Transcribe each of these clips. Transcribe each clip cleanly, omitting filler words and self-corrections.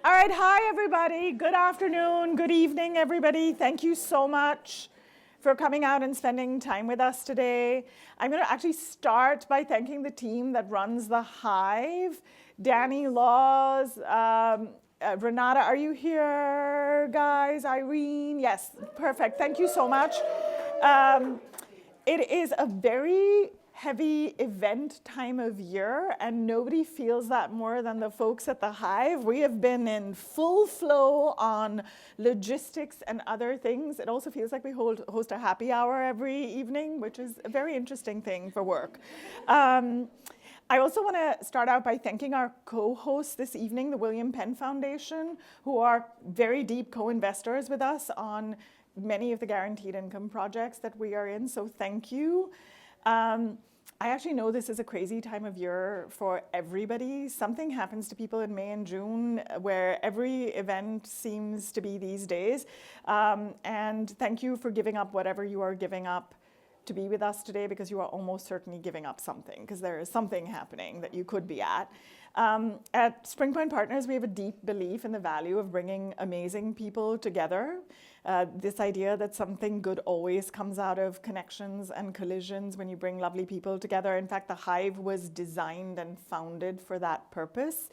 All right, hi everybody. Good afternoon, good evening, everybody. Thank you so much for coming out and spending time with us today. I'm going to actually start by thanking the team that runs the Hive. Danny Laws, Renata, are you here, guys? Irene, yes, perfect. Thank you so much. It is a very heavy event time of year, and nobody feels that more than the folks at the Hive. We have been in full flow on logistics and other things. It also feels like we host a happy hour every evening, which is a very interesting thing for work. I also want to start out by thanking our co-hosts this evening, the William Penn Foundation, who are very deep co-investors with us on many of the guaranteed income projects that we are in, so thank you. I actually know this is a crazy time of year for everybody. Something happens to people in May and June where every event seems to be these days. And thank you for giving up whatever you are giving up to be with us today, because you are almost certainly giving up something, because there is something happening that you could be at. At SpringPoint Partners, we have a deep belief in the value of bringing amazing people together. This idea that something good always comes out of connections and collisions when you bring lovely people together. In fact, the Hive was designed and founded for that purpose.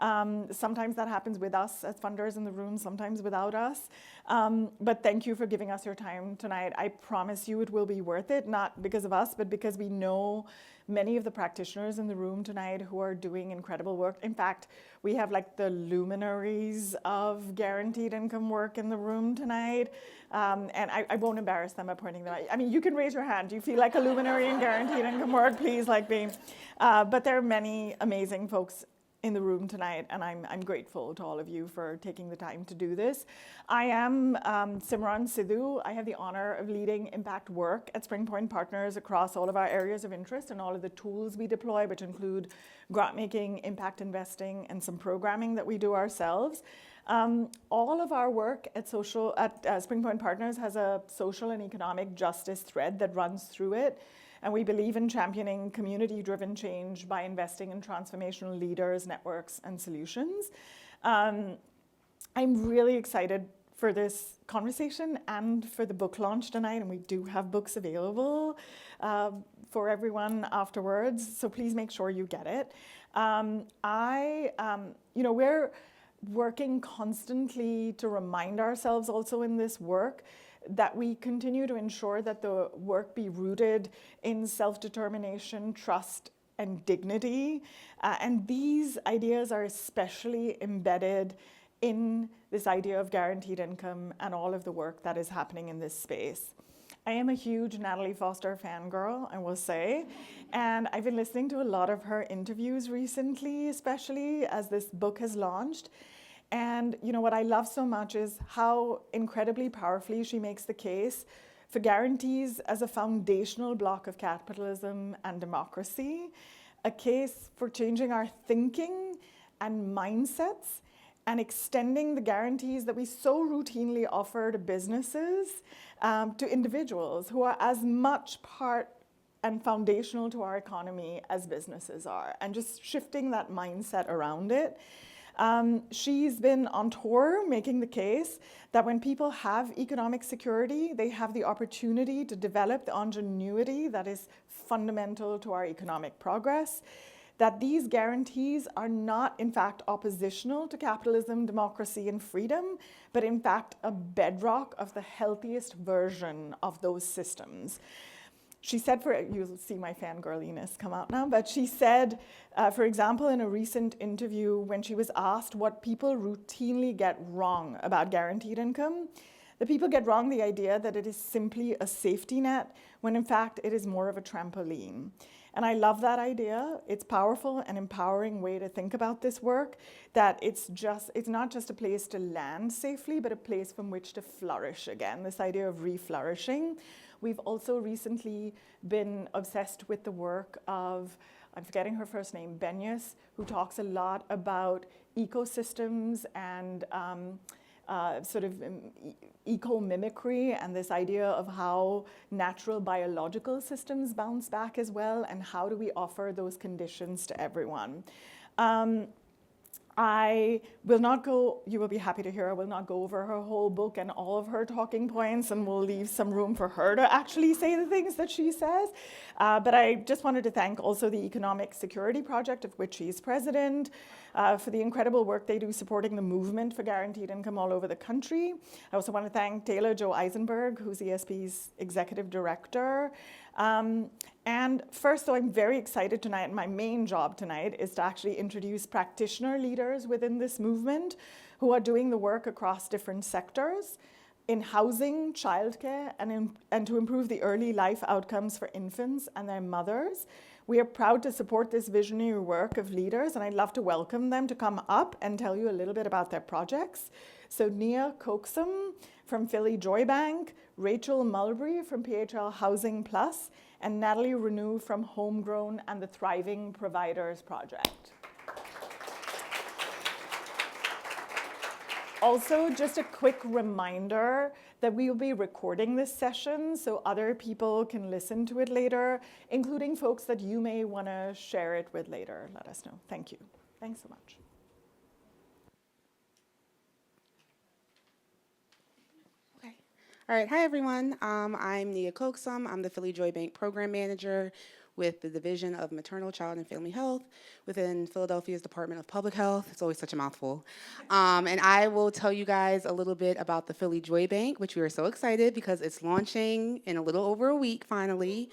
Sometimes that happens with us as funders in the room, sometimes without us. But thank you for giving us your time tonight. I promise you it will be worth it, not because of us, but because we know many of the practitioners in the room tonight who are doing incredible work. In fact, we have like the luminaries of guaranteed income work in the room tonight. And I won't embarrass them by pointing them out. I mean, you can raise your hand. Do you feel like a luminary in guaranteed income work? Please, like me. But there are many amazing folks in the room tonight, and I'm grateful to all of you for taking the time to do this. I am Simran Sidhu. I have the honor of leading impact work at SpringPoint Partners across all of our areas of interest and all of the tools we deploy, which include grant making, impact investing, and some programming that we do ourselves. All of our work at SpringPoint Partners has a social and economic justice thread that runs through it. And we believe in championing community-driven change by investing in transformational leaders, networks, and solutions. I'm really excited for this conversation and for the book launch tonight, and we do have books available for everyone afterwards, so please make sure you get it. We're working constantly to remind ourselves also in this work that we continue to ensure that the work be rooted in self-determination, trust, and dignity. And these ideas are especially embedded in this idea of guaranteed income and all of the work that is happening in this space. I am a huge Natalie Foster fangirl, I will say, and I've been listening to a lot of her interviews recently, especially as this book has launched. And what I love so much is how incredibly powerfully she makes the case for guarantees as a foundational block of capitalism and democracy, a case for changing our thinking and mindsets and extending the guarantees that we so routinely offer to businesses to individuals who are as much part and foundational to our economy as businesses are, and just shifting that mindset around it. She's been on tour making the case that when people have economic security, they have the opportunity to develop the ingenuity that is fundamental to our economic progress, that these guarantees are not, in fact, oppositional to capitalism, democracy, and freedom, but in fact, a bedrock of the healthiest version of those systems. She said, you'll see my fangirliness come out now, but she said, for example, in a recent interview when she was asked what people routinely get wrong about guaranteed income, the people get wrong the idea that it is simply a safety net, when in fact it is more of a trampoline. And I love that idea. It's powerful and empowering way to think about this work, that it's not just a place to land safely, but a place from which to flourish again, this idea of re-flourishing. We've also recently been obsessed with the work of, I'm forgetting her first name, Benyus, who talks a lot about ecosystems and eco-mimicry, and this idea of how natural biological systems bounce back as well, and how do we offer those conditions to everyone. I will not go, you will be happy to hear, I will not go over her whole book and all of her talking points, and we'll leave some room for her to actually say the things that she says. But I just wanted to thank also the Economic Security Project, of which she's president, for the incredible work they do supporting the movement for guaranteed income all over the country. I also want to thank Taylor Jo Eisenberg, who's ESP's executive director. And first, though, I'm very excited tonight. My main job tonight is to actually introduce practitioner leaders within this movement who are doing the work across different sectors in housing, childcare, and to improve the early life outcomes for infants and their mothers. We are proud to support this visionary work of leaders, and I'd love to welcome them to come up and tell you a little bit about their projects. So Nia Coxum from Philly Joy Bank, Rachel Mulberry from PHL Housing Plus, and Natalie Renew from Homegrown and the Thriving Providers Project. Also, just a quick reminder that we will be recording this session so other people can listen to it later, including folks that you may want to share it with later. Let us know. Thank you. Thanks so much. All right, hi everyone. I'm Nia Coxum. I'm the Philly Joy Bank Program Manager with the Division of Maternal, Child, and Family Health within Philadelphia's Department of Public Health. It's always such a mouthful. And I will tell you guys a little bit about the Philly Joy Bank, which we are so excited because it's launching in a little over a week finally.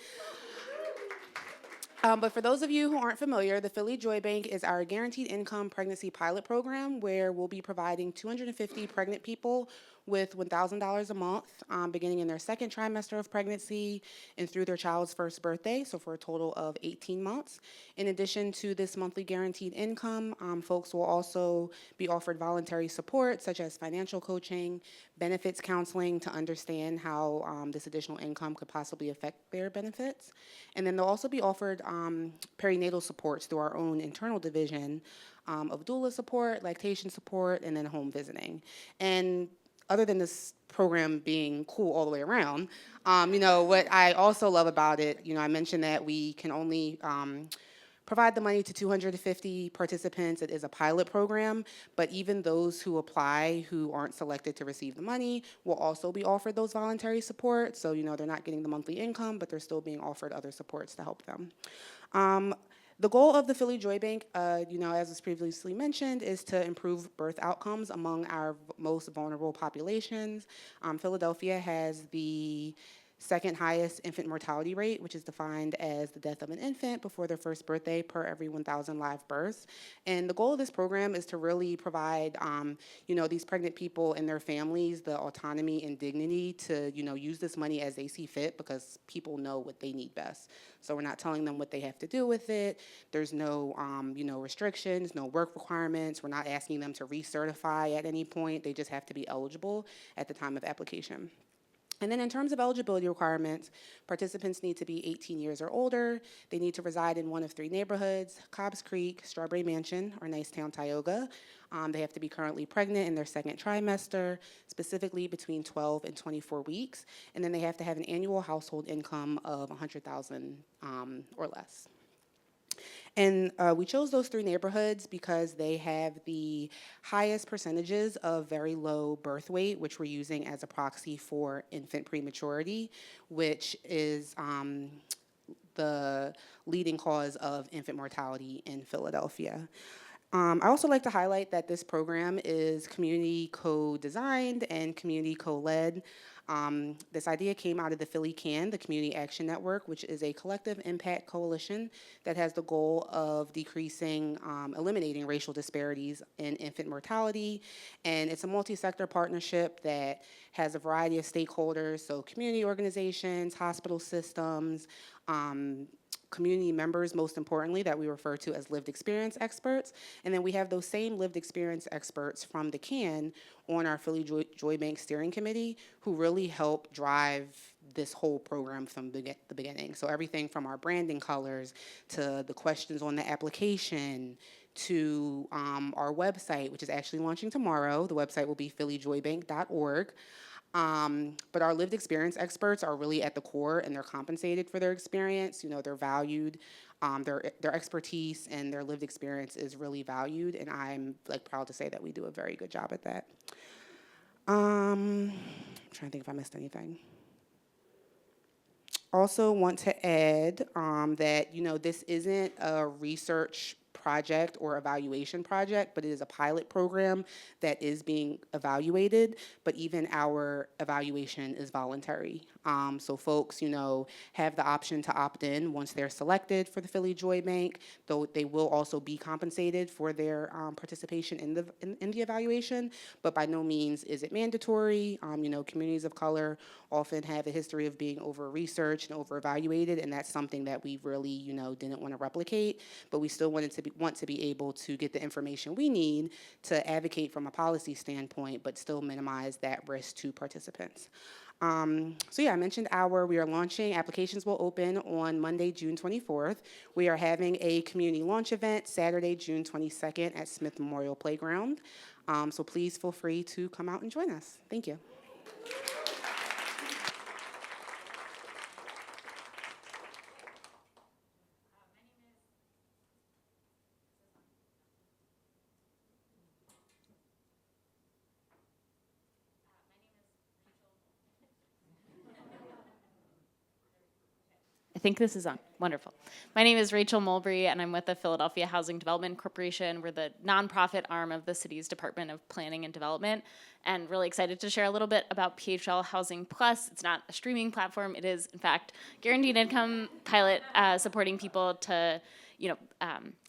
But for those of you who aren't familiar, the Philly Joy Bank is our guaranteed income pregnancy pilot program where we'll be providing 250 pregnant people with $1,000 a month beginning in their second trimester of pregnancy and through their child's first birthday, so for a total of 18 months. In addition to this monthly guaranteed income, folks will also be offered voluntary support such as financial coaching, benefits counseling to understand how this additional income could possibly affect their benefits. And then they'll also be offered perinatal supports through our own internal division of doula support, lactation support, and then home visiting. And other than this program being cool all the way around, what I also love about it, I mentioned that we can only provide the money to 250 participants. It is a pilot program, but even those who apply who aren't selected to receive the money will also be offered those voluntary support. So, they're not getting the monthly income, but they're still being offered other supports to help them. The goal of the Philly Joy Bank, as was previously mentioned, is to improve birth outcomes among our most vulnerable populations. Philadelphia has the second highest infant mortality rate, which is defined as the death of an infant before their first birthday per every 1,000 live births. And the goal of this program is to really provide, these pregnant people and their families the autonomy and dignity to, use this money as they see fit because people know what they need best. So we're not telling them what they have to do with it. There's no, restrictions, no work requirements. We're not asking them to recertify at any point. They just have to be eligible at the time of application. And then in terms of eligibility requirements, participants need to be 18 years or older. They need to reside in one of three neighborhoods: Cobbs Creek, Strawberry Mansion, or Nicetown, Tioga. They have to be currently pregnant in their second trimester, specifically between 12 and 24 weeks. And then they have to have an annual household income of $100,000 or less. And we chose those three neighborhoods because they have the highest percentages of very low birth weight, which we're using as a proxy for infant prematurity, which is the leading cause of infant mortality in Philadelphia. I also like to highlight that this program is community co-designed and community co-led. This idea came out of the Philly CAN, the Community Action Network, which is a collective impact coalition that has the goal of decreasing, eliminating racial disparities in infant mortality. And it's a multi-sector partnership that has a variety of stakeholders, so community organizations, hospital systems, community members, most importantly, that we refer to as lived experience experts. And then we have those same lived experience experts from the CAN on our Philly Joy Bank Steering Committee who really help drive this whole program from the beginning. So everything from our branding colors to the questions on the application to our website, which is actually launching tomorrow. The website will be phillyjoybank.org. But our lived experience experts are really at the core, and they're compensated for their experience. They're valued their expertise and their lived experience is really valued, and I'm proud to say that we do a very good job at that. I'm trying to think if I missed anything. Also want to add that, this isn't a research project or evaluation project, but it is a pilot program that is being evaluated, but even our evaluation is voluntary. So folks, have the option to opt in once they're selected for the Philly Joy Bank, though they will also be compensated for their participation in the evaluation, but by no means is it mandatory. Communities of color often have a history of being over-researched and over-evaluated, and that's something that we really, didn't want to replicate, but we still want to be able to get the information we need to advocate from a policy standpoint, but still minimize that risk to participants. So I mentioned we are launching, applications will open on Monday, June 24th. We are having a community launch event Saturday, June 22nd at Smith Memorial Playground. So please feel free to come out and join us. Thank you. I think this is on. Wonderful. My name is Rachel Mulberry, and I'm with the Philadelphia Housing Development Corporation. We're the nonprofit arm of the city's Department of Planning and Development, and really excited to share a little bit about PHL Housing Plus. It's not a streaming platform. It is, in fact, guaranteed income pilot supporting people to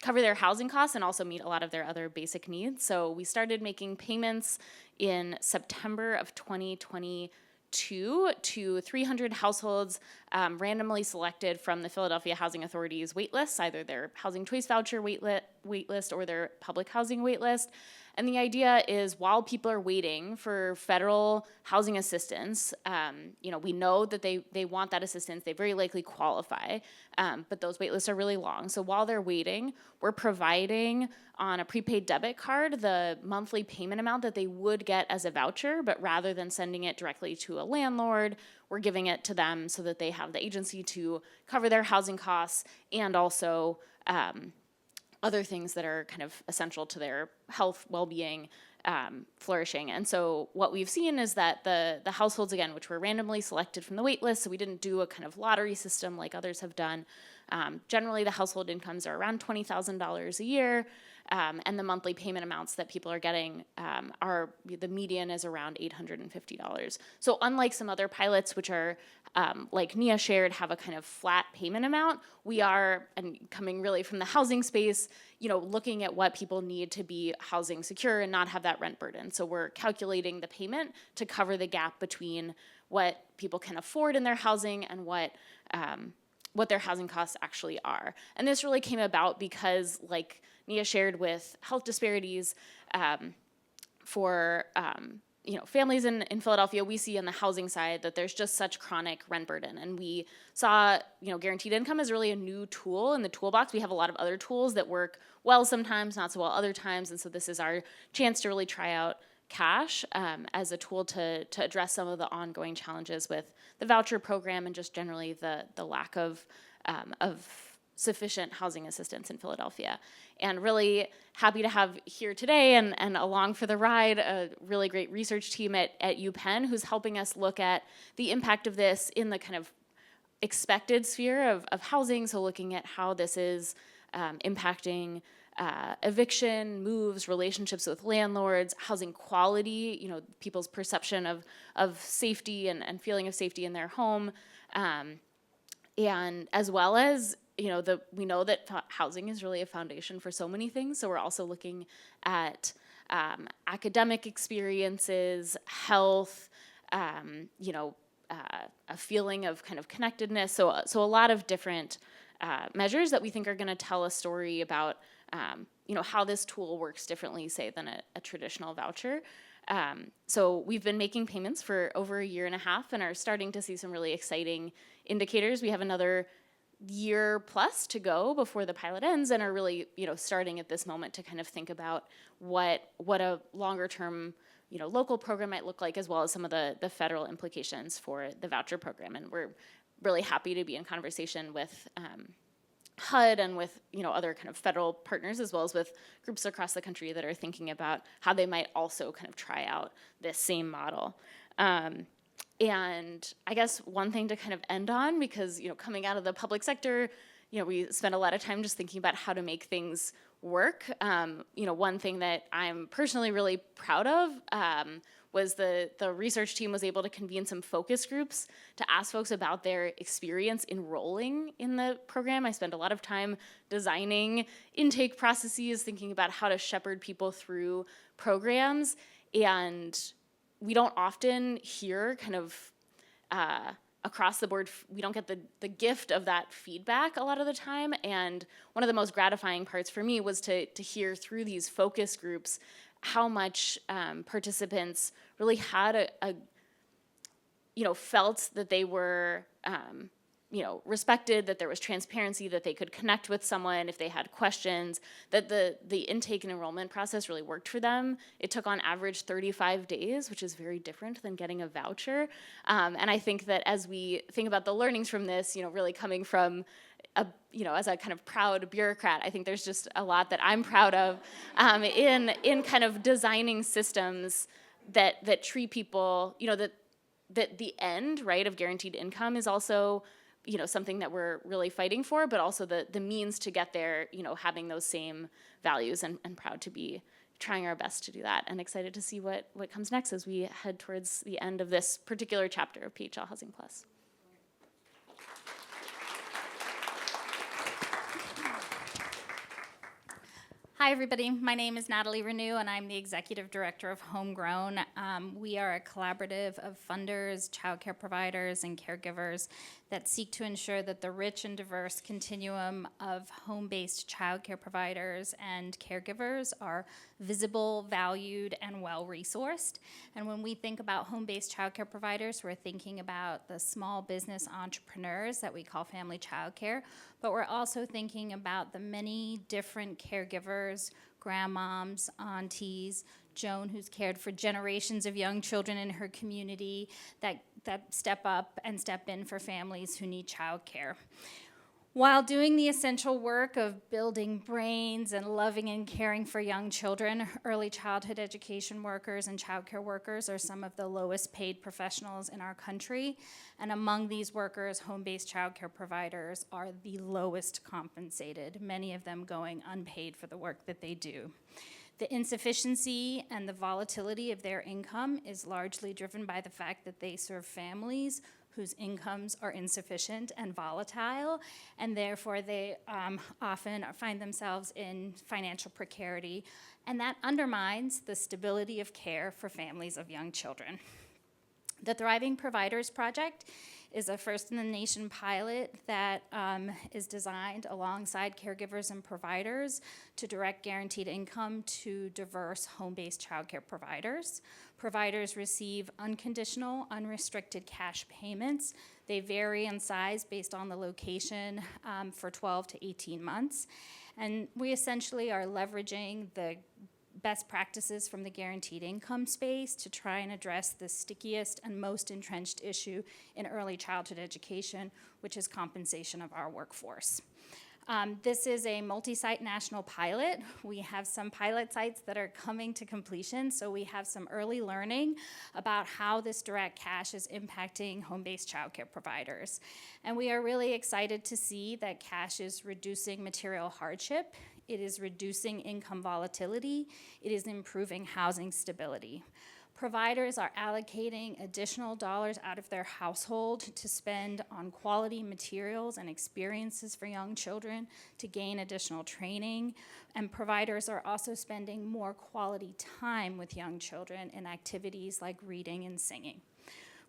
cover their housing costs and also meet a lot of their other basic needs. So we started making payments in September of 2022 to 300 households randomly selected from the Philadelphia Housing Authority's wait lists, either their housing choice voucher wait list or their public housing wait list. And the idea is while people are waiting for federal housing assistance, we know that they want that assistance. They very likely qualify, but those wait lists are really long. So while they're waiting, we're providing on a prepaid debit card the monthly payment amount that they would get as a voucher, but rather than sending it directly to a landlord, we're giving it to them so that they have the agency to cover their housing costs and also other things that are kind of essential to their health, well-being, flourishing. And so what we've seen is that the households, again, which were randomly selected from the wait list, so we didn't do a kind of lottery system like others have done. Generally, the household incomes are around $20,000 a year, and the monthly payment amounts that people are getting the median is around $850. So unlike some other pilots, which are like Nia shared, have a kind of flat payment amount, we are, and coming really from the housing space, looking at what people need to be housing secure and not have that rent burden. So we're calculating the payment to cover the gap between what people can afford in their housing and what their housing costs actually are. And this really came about because, like Nia shared, with health disparities for families in Philadelphia, we see on the housing side that there's just such chronic rent burden. And we saw, guaranteed income is really a new tool in the toolbox. We have a lot of other tools that work well sometimes, not so well other times. And so this is our chance to really try out cash as a tool to address some of the ongoing challenges with the voucher program and just generally the lack of sufficient housing assistance in Philadelphia. And really happy to have here today and along for the ride a really great research team at UPenn who's helping us look at the impact of this in the kind of expected sphere of housing, so looking at how this is impacting eviction, moves, relationships with landlords, housing quality, people's perception of safety and feeling of safety in their home, and as well as we know that housing is really a foundation for so many things. So we're also looking at academic experiences, health, a feeling of kind of connectedness. So a lot of different measures that we think are going to tell a story about how this tool works differently, say, than a traditional voucher. So we've been making payments for over a year and a half and are starting to see some really exciting indicators. We have another year plus to go before the pilot ends and are really, starting at this moment to kind of think about what a longer term, local program might look like, as well as some of the federal implications for the voucher program. And we're really happy to be in conversation with HUD and with other kind of federal partners, as well as with groups across the country that are thinking about how they might also kind of try out this same model. And I guess one thing to kind of end on, because coming out of the public sector, we spend a lot of time just thinking about how to make things work. One thing that I'm personally really proud of was the research team was able to convene some focus groups to ask folks about their experience enrolling in the program. I spent a lot of time designing intake processes, thinking about how to shepherd people through programs, and we don't often hear kind of across the board, we don't get the gift of that feedback a lot of the time. And one of the most gratifying parts for me was to hear through these focus groups how much participants really had felt that they were respected, that there was transparency, that they could connect with someone if they had questions, that the intake and enrollment process really worked for them. It took on average 35 days, which is very different than getting a voucher. And I think that as we think about the learnings from this, really coming from as a kind of proud bureaucrat, I think there's just a lot that I'm proud of in kind of designing systems that treat people, that the end, right, of guaranteed income is also something that we're really fighting for, but also the means to get there, having those same values, and proud to be trying our best to do that, and excited to see what comes next as we head towards the end of this particular chapter of PHL Housing Plus. Hi, everybody. My name is Natalie Renew, and I'm the Executive Director of Homegrown. We are a collaborative of funders, childcare providers, and caregivers that seek to ensure that the rich and diverse continuum of home-based childcare providers and caregivers are visible, valued, and well-resourced. And when we think about home-based childcare providers, we're thinking about the small business entrepreneurs that we call family childcare, but we're also thinking about the many different caregivers, grandmoms, aunties, Joan, who's cared for generations of young children in her community, that step up and step in for families who need childcare. While doing the essential work of building brains and loving and caring for young children, early childhood education workers and childcare workers are some of the lowest paid professionals in our country. And among these workers, home-based childcare providers are the lowest compensated, many of them going unpaid for the work that they do. The insufficiency and the volatility of their income is largely driven by the fact that they serve families whose incomes are insufficient and volatile, and therefore they often find themselves in financial precarity, and that undermines the stability of care for families of young children. The Thriving Providers Project is a first-in-the-nation pilot that is designed alongside caregivers and providers to direct guaranteed income to diverse home-based childcare providers. Providers receive unconditional, unrestricted cash payments. They vary in size based on the location for 12 to 18 months. And we essentially are leveraging the best practices from the guaranteed income space to try and address the stickiest and most entrenched issue in early childhood education, which is compensation of our workforce. This is a multi-site national pilot. We have some pilot sites that are coming to completion, so we have some early learning about how this direct cash is impacting home-based childcare providers. And we are really excited to see that cash is reducing material hardship. It is reducing income volatility. It is improving housing stability. Providers are allocating additional dollars out of their household to spend on quality materials and experiences for young children to gain additional training. And providers are also spending more quality time with young children in activities like reading and singing.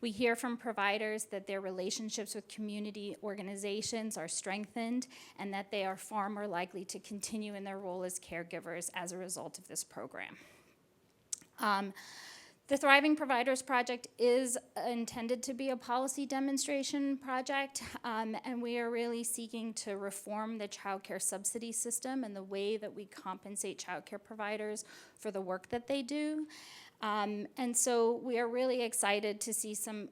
We hear from providers that their relationships with community organizations are strengthened and that they are far more likely to continue in their role as caregivers as a result of this program. The Thriving Providers Project is intended to be a policy demonstration project, and we are really seeking to reform the childcare subsidy system and the way that we compensate childcare providers for the work that they do. And so we are really excited to see some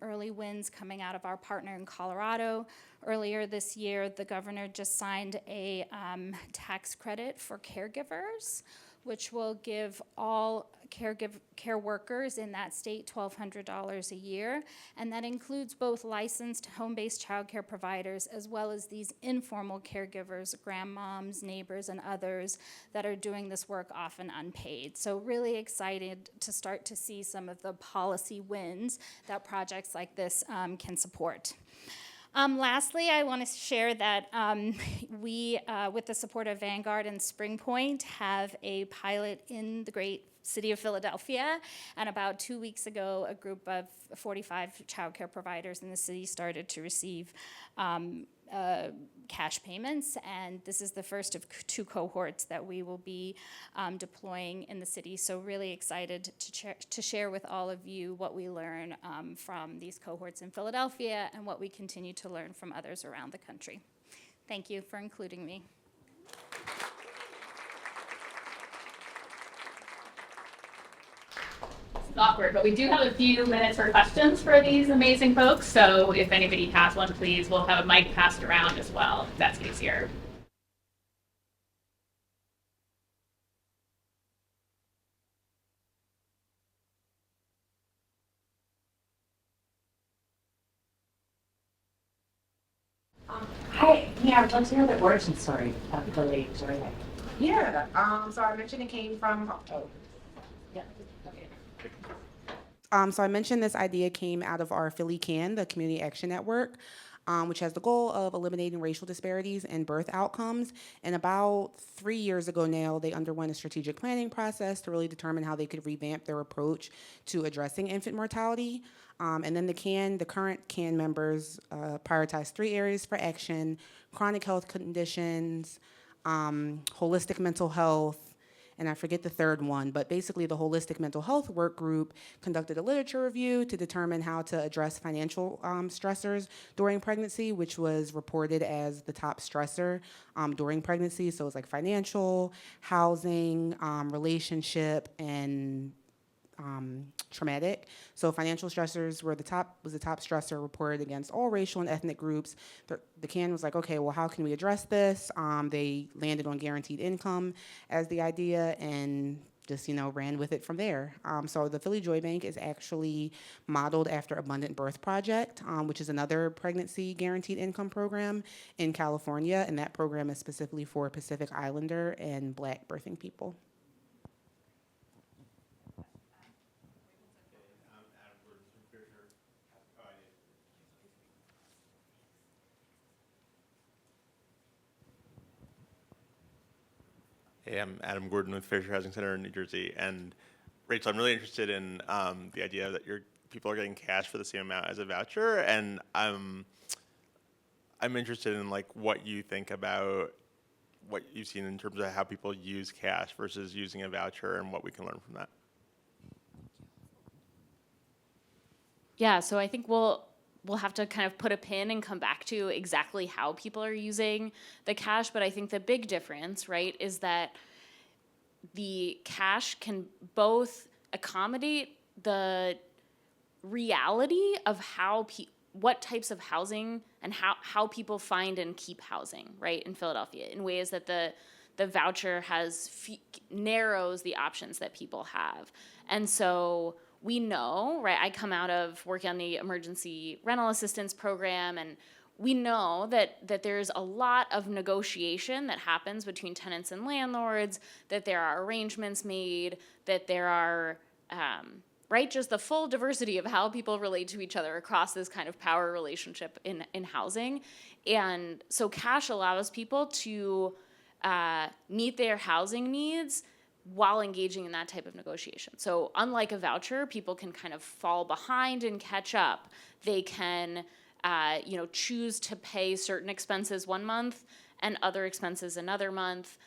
early wins coming out of our partner in Colorado. Earlier this year, the governor just signed a tax credit for caregivers, which will give all care workers in that state $1,200 a year. And that includes both licensed home-based childcare providers as well as these informal caregivers, grandmoms, neighbors, and others that are doing this work often unpaid. So really excited to start to see some of the policy wins that projects like this can support. Lastly, I want to share that we, with the support of Vanguard and Spring Point, have a pilot in the great city of Philadelphia. And about 2 weeks ago, a group of 45 childcare providers in the city started to receive cash payments, and this is the first of 2 cohorts that we will be deploying in the city. So really excited to share with all of you what we learn from these cohorts in Philadelphia and what we continue to learn from others around the country. Thank you for including me. It's awkward, but we do have a few minutes for questions for these amazing folks. So if anybody has one, please, we'll have a mic passed around as well, if that's easier. Hi, yeah, I'd love to hear the origin story of the late Joy. Yeah, so I mentioned it came from, Yeah. Okay. so I mentioned this idea came out of our Philly CAN, the Community Action Network, which has the goal of eliminating racial disparities in birth outcomes. And about 3 years ago now, they underwent a strategic planning process to really determine how they could revamp their approach to addressing infant mortality. And then the current CAN members prioritize 3 areas for action: chronic health conditions, holistic mental health, and I forget the third one, but basically the holistic mental health work group conducted a literature review to determine how to address financial stressors during pregnancy, which was reported as the top stressor during pregnancy. So it's like financial, housing, relationship, and traumatic. So financial stressors was the top stressor reported against all racial and ethnic groups. The CAN was like, okay, well, how can we address this? They landed on guaranteed income as the idea and just, ran with it from there. So the Philly Joy Bank is actually modeled after Abundant Birth Project, which is another pregnancy guaranteed income program in California. And that program is specifically for Pacific Islander and Black birthing people. Hey, I'm Adam Gordon with Fisher Housing Center in New Jersey. And Rachel, I'm really interested in the idea that people are getting cash for the same amount as a voucher. And I'm interested in what you think about what you've seen in terms of how people use cash versus using a voucher and what we can learn from that. Yeah, so I think we'll have to kind of put a pin and come back to exactly how people are using the cash. But I think the big difference, right, is that the cash can both accommodate the reality of what types of housing and how people find and keep housing, right, in Philadelphia, in ways that the voucher narrows the options that people have. And so we know, right, I come out of working on the emergency rental assistance program, and we know that there's a lot of negotiation that happens between tenants and landlords, that there are arrangements made, that there are, right, just the full diversity of how people relate to each other across this kind of power relationship in housing. And so cash allows people to meet their housing needs while engaging in that type of negotiation. So unlike a voucher, people can kind of fall behind and catch up. They can, choose to pay certain expenses one month and other expenses another month.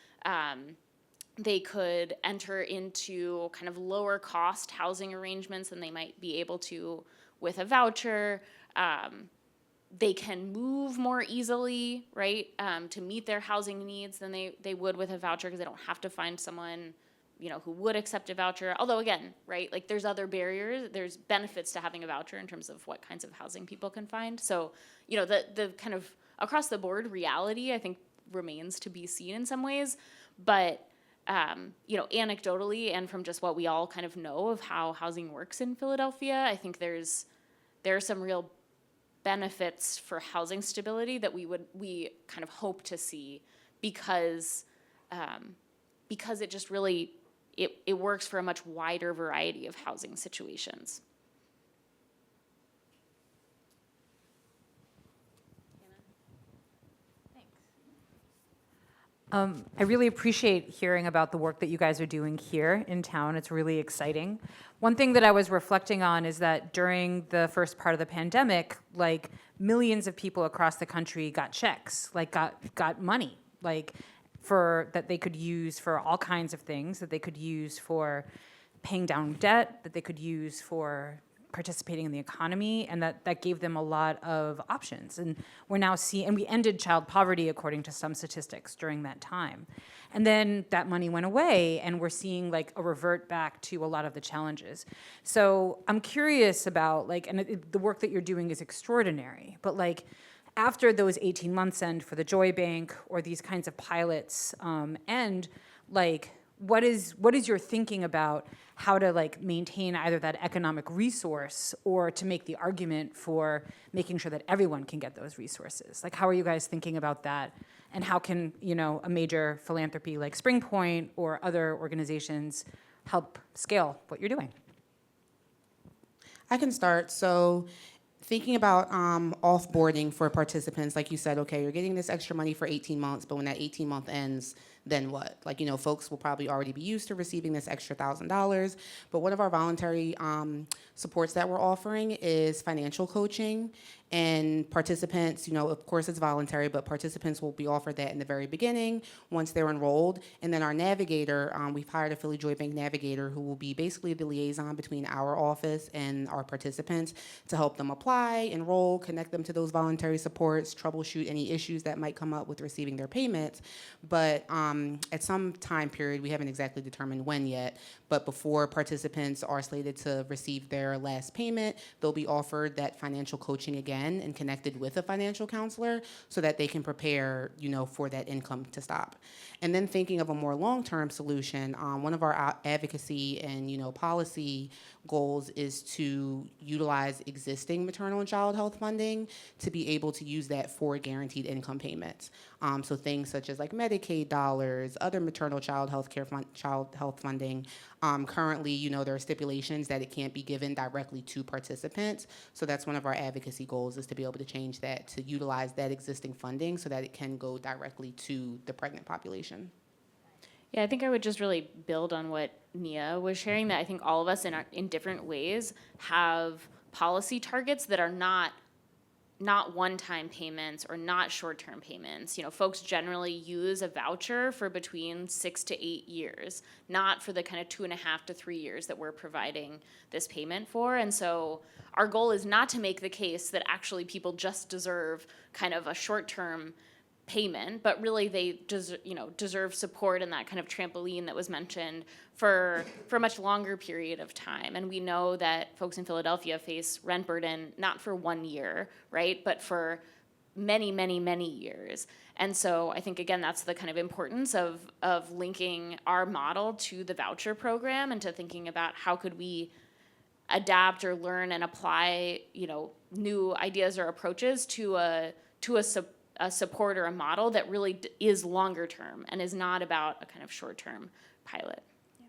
They could enter into kind of lower cost housing arrangements than they might be able to with a voucher. They can move more easily, right, to meet their housing needs than they would with a voucher, because they don't have to find someone who would accept a voucher. Although again, right, like there's other barriers, there's benefits to having a voucher in terms of what kinds of housing people can find. So, the kind of across the board reality, I think, remains to be seen in some ways. But, anecdotally and from just what we all kind of know of how housing works in Philadelphia, I think there are some real benefits for housing stability that we kind of hope to see because it just really, it works for a much wider variety of housing situations. I really appreciate hearing about the work that you guys are doing here in town. It's really exciting. One thing that I was reflecting on is that during the first part of the pandemic, like millions of people across the country got checks, like got money, like for that they could use for all kinds of things, that they could use for paying down debt, that they could use for participating in the economy, and that gave them a lot of options. And we're now seeing, and we ended child poverty according to some statistics during that time. And then that money went away, and we're seeing like a revert back to a lot of the challenges. So I'm curious about the work that you're doing is extraordinary, but after those 18 months end for the Joy Bank or these kinds of pilots end, what is your thinking about how to maintain either that economic resource or to make the argument for making sure that everyone can get those resources? How are you guys thinking about that? And how can, a major philanthropy like Spring Point or other organizations help scale what you're doing? I can start. So thinking about offboarding for participants, like you said, okay, you're getting this extra money for 18 months, but when that 18-month ends, then what? Folks will probably already be used to receiving this extra $1,000. But one of our voluntary supports that we're offering is financial coaching. And participants, of course it's voluntary, but participants will be offered that in the very beginning once they're enrolled. And then our navigator, we've hired a Philly Joy Bank navigator who will be basically the liaison between our office and our participants to help them apply, enroll, connect them to those voluntary supports, troubleshoot any issues that might come up with receiving their payments. But at some time period, we haven't exactly determined when yet, but before participants are slated to receive their last payment, they'll be offered that financial coaching again and connected with a financial counselor so that they can prepare, for that income to stop. And then thinking of a more long-term solution, one of our advocacy and, policy goals is to utilize existing maternal and child health funding to be able to use that for guaranteed income payments. So things such as Medicaid dollars, other maternal child health funding. Currently, there are stipulations that it can't be given directly to participants. So that's one of our advocacy goals, is to be able to change that to utilize that existing funding so that it can go directly to the pregnant population. Yeah, I think I would just really build on what Nia was sharing, that I think all of us in different ways have policy targets that are not one-time payments or not short-term payments. Folks generally use a voucher for between 6 to 8 years, not for the kind of 2.5 to 3 years that we're providing this payment for. And so our goal is not to make the case that actually people just deserve kind of a short-term payment, but really they deserve support and that kind of trampoline that was mentioned for a much longer period of time. And we know that folks in Philadelphia face rent burden not for 1 year, right, but for many, many, many years. And so I think, again, that's the kind of importance of linking our model to the voucher program and to thinking about how could we adapt or learn and apply, new ideas or approaches to a support or a model that really is longer term and is not about a kind of short term pilot. Yeah.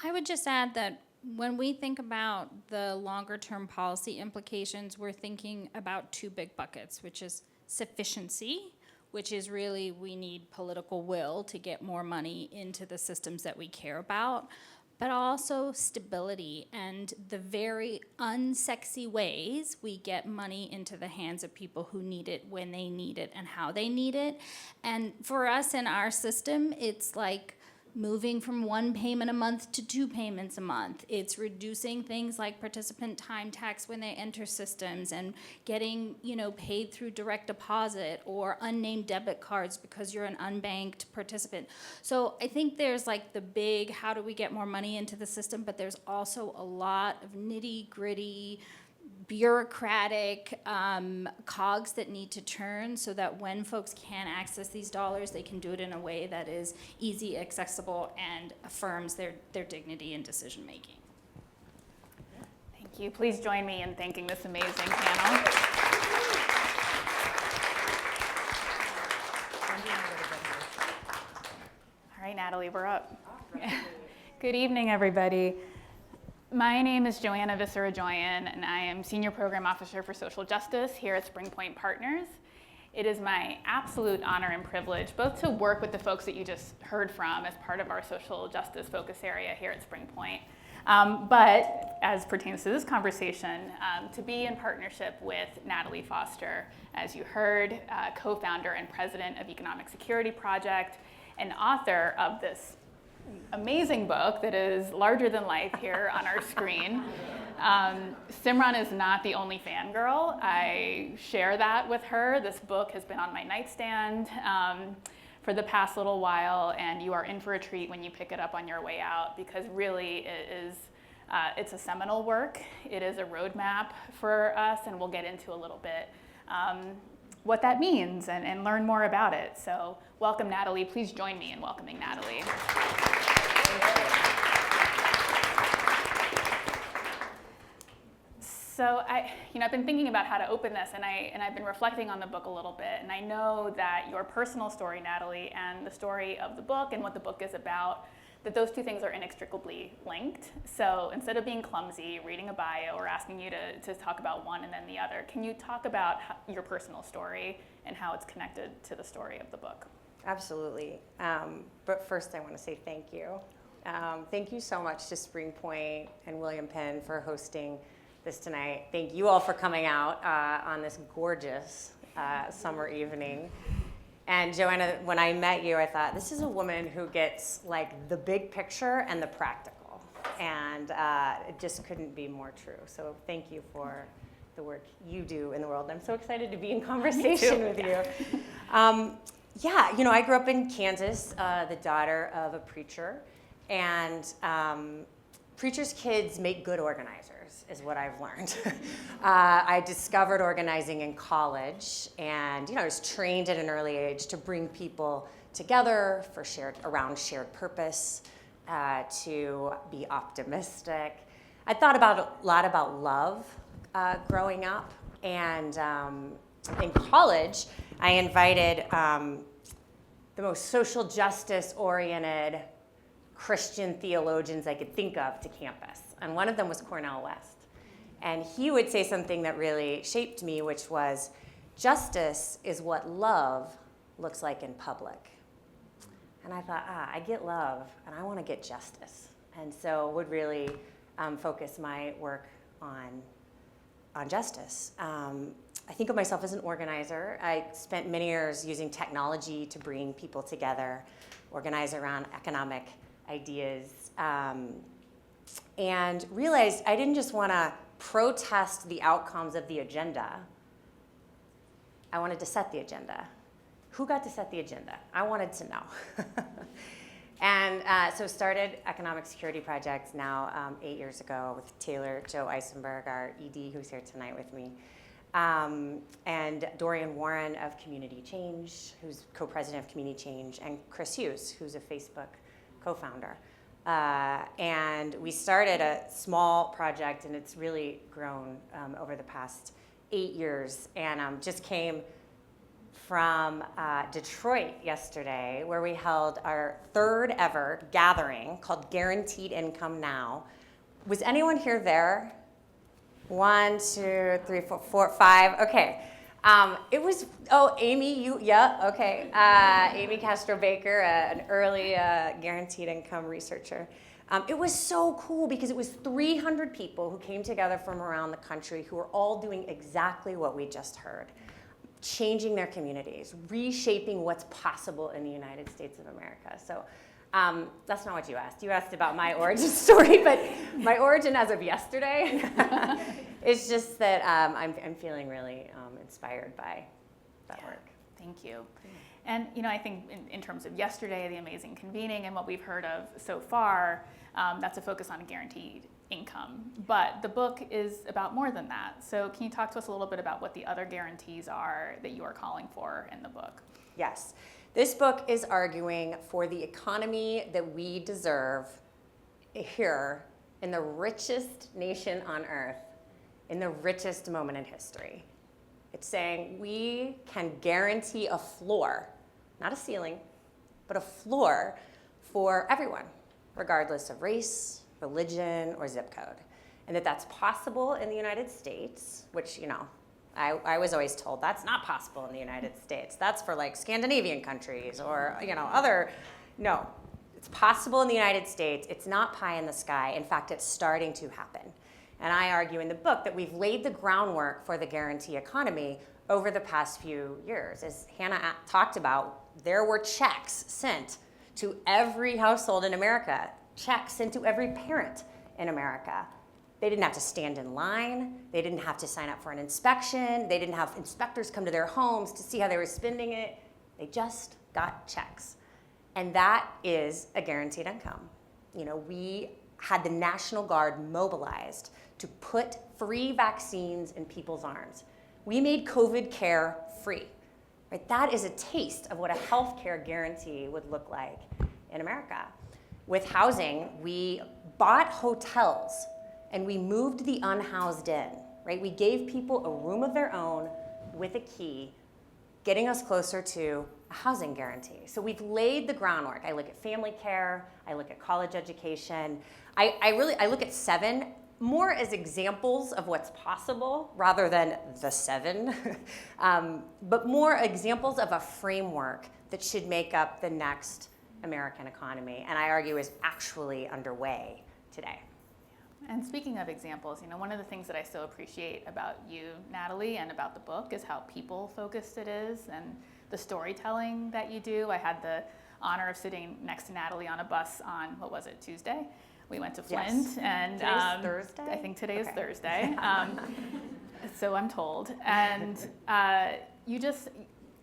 I would just add that when we think about the longer term policy implications, we're thinking about two big buckets, which is sufficiency, which is really we need political will to get more money into the systems that we care about, but also stability and the very unsexy ways we get money into the hands of people who need it, when they need it, and how they need it. And for us in our system, it's like moving from one payment a month to 2 payments a month. It's reducing things like participant time tax when they enter systems and getting, paid through direct deposit or unnamed debit cards because you're an unbanked participant. So I think there's like the big, how do we get more money into the system, but there's also a lot of nitty-gritty, bureaucratic cogs that need to turn so that when folks can access these dollars, they can do it in a way that is easy, accessible, and affirms their dignity in decision making. Thank you. Please join me in thanking this amazing panel. All right, Natalie, we're up. Good evening, everybody. My name is Joanna Viscera-Joyan, and I am Senior Program Officer for Social Justice here at Spring Point Partners. It is my absolute honor and privilege both to work with the folks that you just heard from as part of our social justice focus area here at Spring Point, but as pertains to this conversation, to be in partnership with Natalie Foster, as you heard, co-founder and president of Economic Security Project, and author of this amazing book that is larger than life here on our screen. Simran is not the only fangirl. I share that with her. This book has been on my nightstand for the past little while, and you are in for a treat when you pick it up on your way out, because really it's a seminal work. It is a roadmap for us, and we'll get into a little bit what that means and learn more about it. So welcome, Natalie. Please join me in welcoming Natalie. So I've been thinking about how to open this, and I've been reflecting on the book a little bit, and I know that your personal story, Natalie, and the story of the book and what the book is about, that those two things are inextricably linked. So instead of being clumsy, reading a bio, or asking you to talk about one and then the other, can you talk about your personal story and how it's connected to the story of the book? Absolutely. But first I want to say thank you. Thank you so much to Spring Point and William Penn for hosting this tonight. Thank you all for coming out on this gorgeous summer evening. And Joanna, when I met you, I thought, this is a woman who gets like the big picture and the practical. And it just couldn't be more true. So thank you for the work you do in the world. I'm so excited to be in conversation with you. I grew up in Kansas, the daughter of a preacher. And preachers' kids make good organizers, is what I've learned. I discovered organizing in college, and I was trained at an early age to bring people together around shared purpose, to be optimistic. I thought a lot about love growing up, and in college, I invited the most social justice-oriented Christian theologians I could think of to campus. And one of them was Cornel West. And he would say something that really shaped me, which was, justice is what love looks like in public. And I thought, I get love, and I want to get justice. And so would really focus my work on justice. I think of myself as an organizer. I spent many years using technology to bring people together, organize around economic ideas, and realized I didn't just want to protest the outcomes of the agenda. I wanted to set the agenda. Who got to set the agenda? I wanted to know. And so started Economic Security Project now 8 years ago with Taylor Joe Eisenberg, our ED, who's here tonight with me, and Dorian Warren of Community Change, who's co-president of Community Change, and Chris Hughes, who's a Facebook co-founder. And we started a small project, and it's really grown over the past 8 years, and just came from Detroit yesterday, where we held our third ever gathering called Guaranteed Income Now. Was anyone here there? 1, 2, 3, 4, 4, 5. Okay. It was, Amy, okay. Amy Castro-Baker, an early guaranteed income researcher. It was so cool because it was 300 people who came together from around the country who were all doing exactly what we just heard. Changing their communities, reshaping what's possible in the United States of America. So That's not what you asked. You asked about my origin story, but my origin as of yesterday is just that I'm feeling really inspired by that work. Thank you. And I think in terms of yesterday, the amazing convening and what we've heard of so far, that's a focus on guaranteed income. But the book is about more than that. So can you talk to us a little bit about what the other guarantees are that you are calling for in the book? Yes. This book is arguing for the economy that we deserve here in the richest nation on earth, in the richest moment in history. It's saying we can guarantee a floor, not a ceiling, but a floor for everyone, regardless of race, religion, or zip code. And that's possible in the United States, which, I was always told that's not possible in the United States. That's for like Scandinavian countries or, other. No, it's possible in the United States. It's not pie in the sky. In fact, it's starting to happen. And I argue in the book that we've laid the groundwork for the guarantee economy over the past few years. As Hannah talked about, there were checks sent to every household in America, checks sent to every parent in America. They didn't have to stand in line. They didn't have to sign up for an inspection. They didn't have inspectors come to their homes to see how they were spending it. They just got checks. And that is a guaranteed income. We had the National Guard mobilized to put free vaccines in people's arms. We made COVID care free. Right? That is a taste of what a healthcare guarantee would look like in America. With housing, we bought hotels and we moved the unhoused in, right? We gave people a room of their own with a key, getting us closer to a housing guarantee. So we've laid the groundwork. I look at family care, I look at college education. I look at 7 more as examples of what's possible rather than the 7, but more examples of a framework that should make up the next American economy, and I argue is actually underway today. And speaking of examples, one of the things that I so appreciate about you, Natalie, and about the book is how people-focused it is and the storytelling that you do. I had the honor of sitting next to Natalie on a bus on, Tuesday? We went to Flint, yes. and Today's Thursday? I think today is Okay. Thursday. So I'm told. And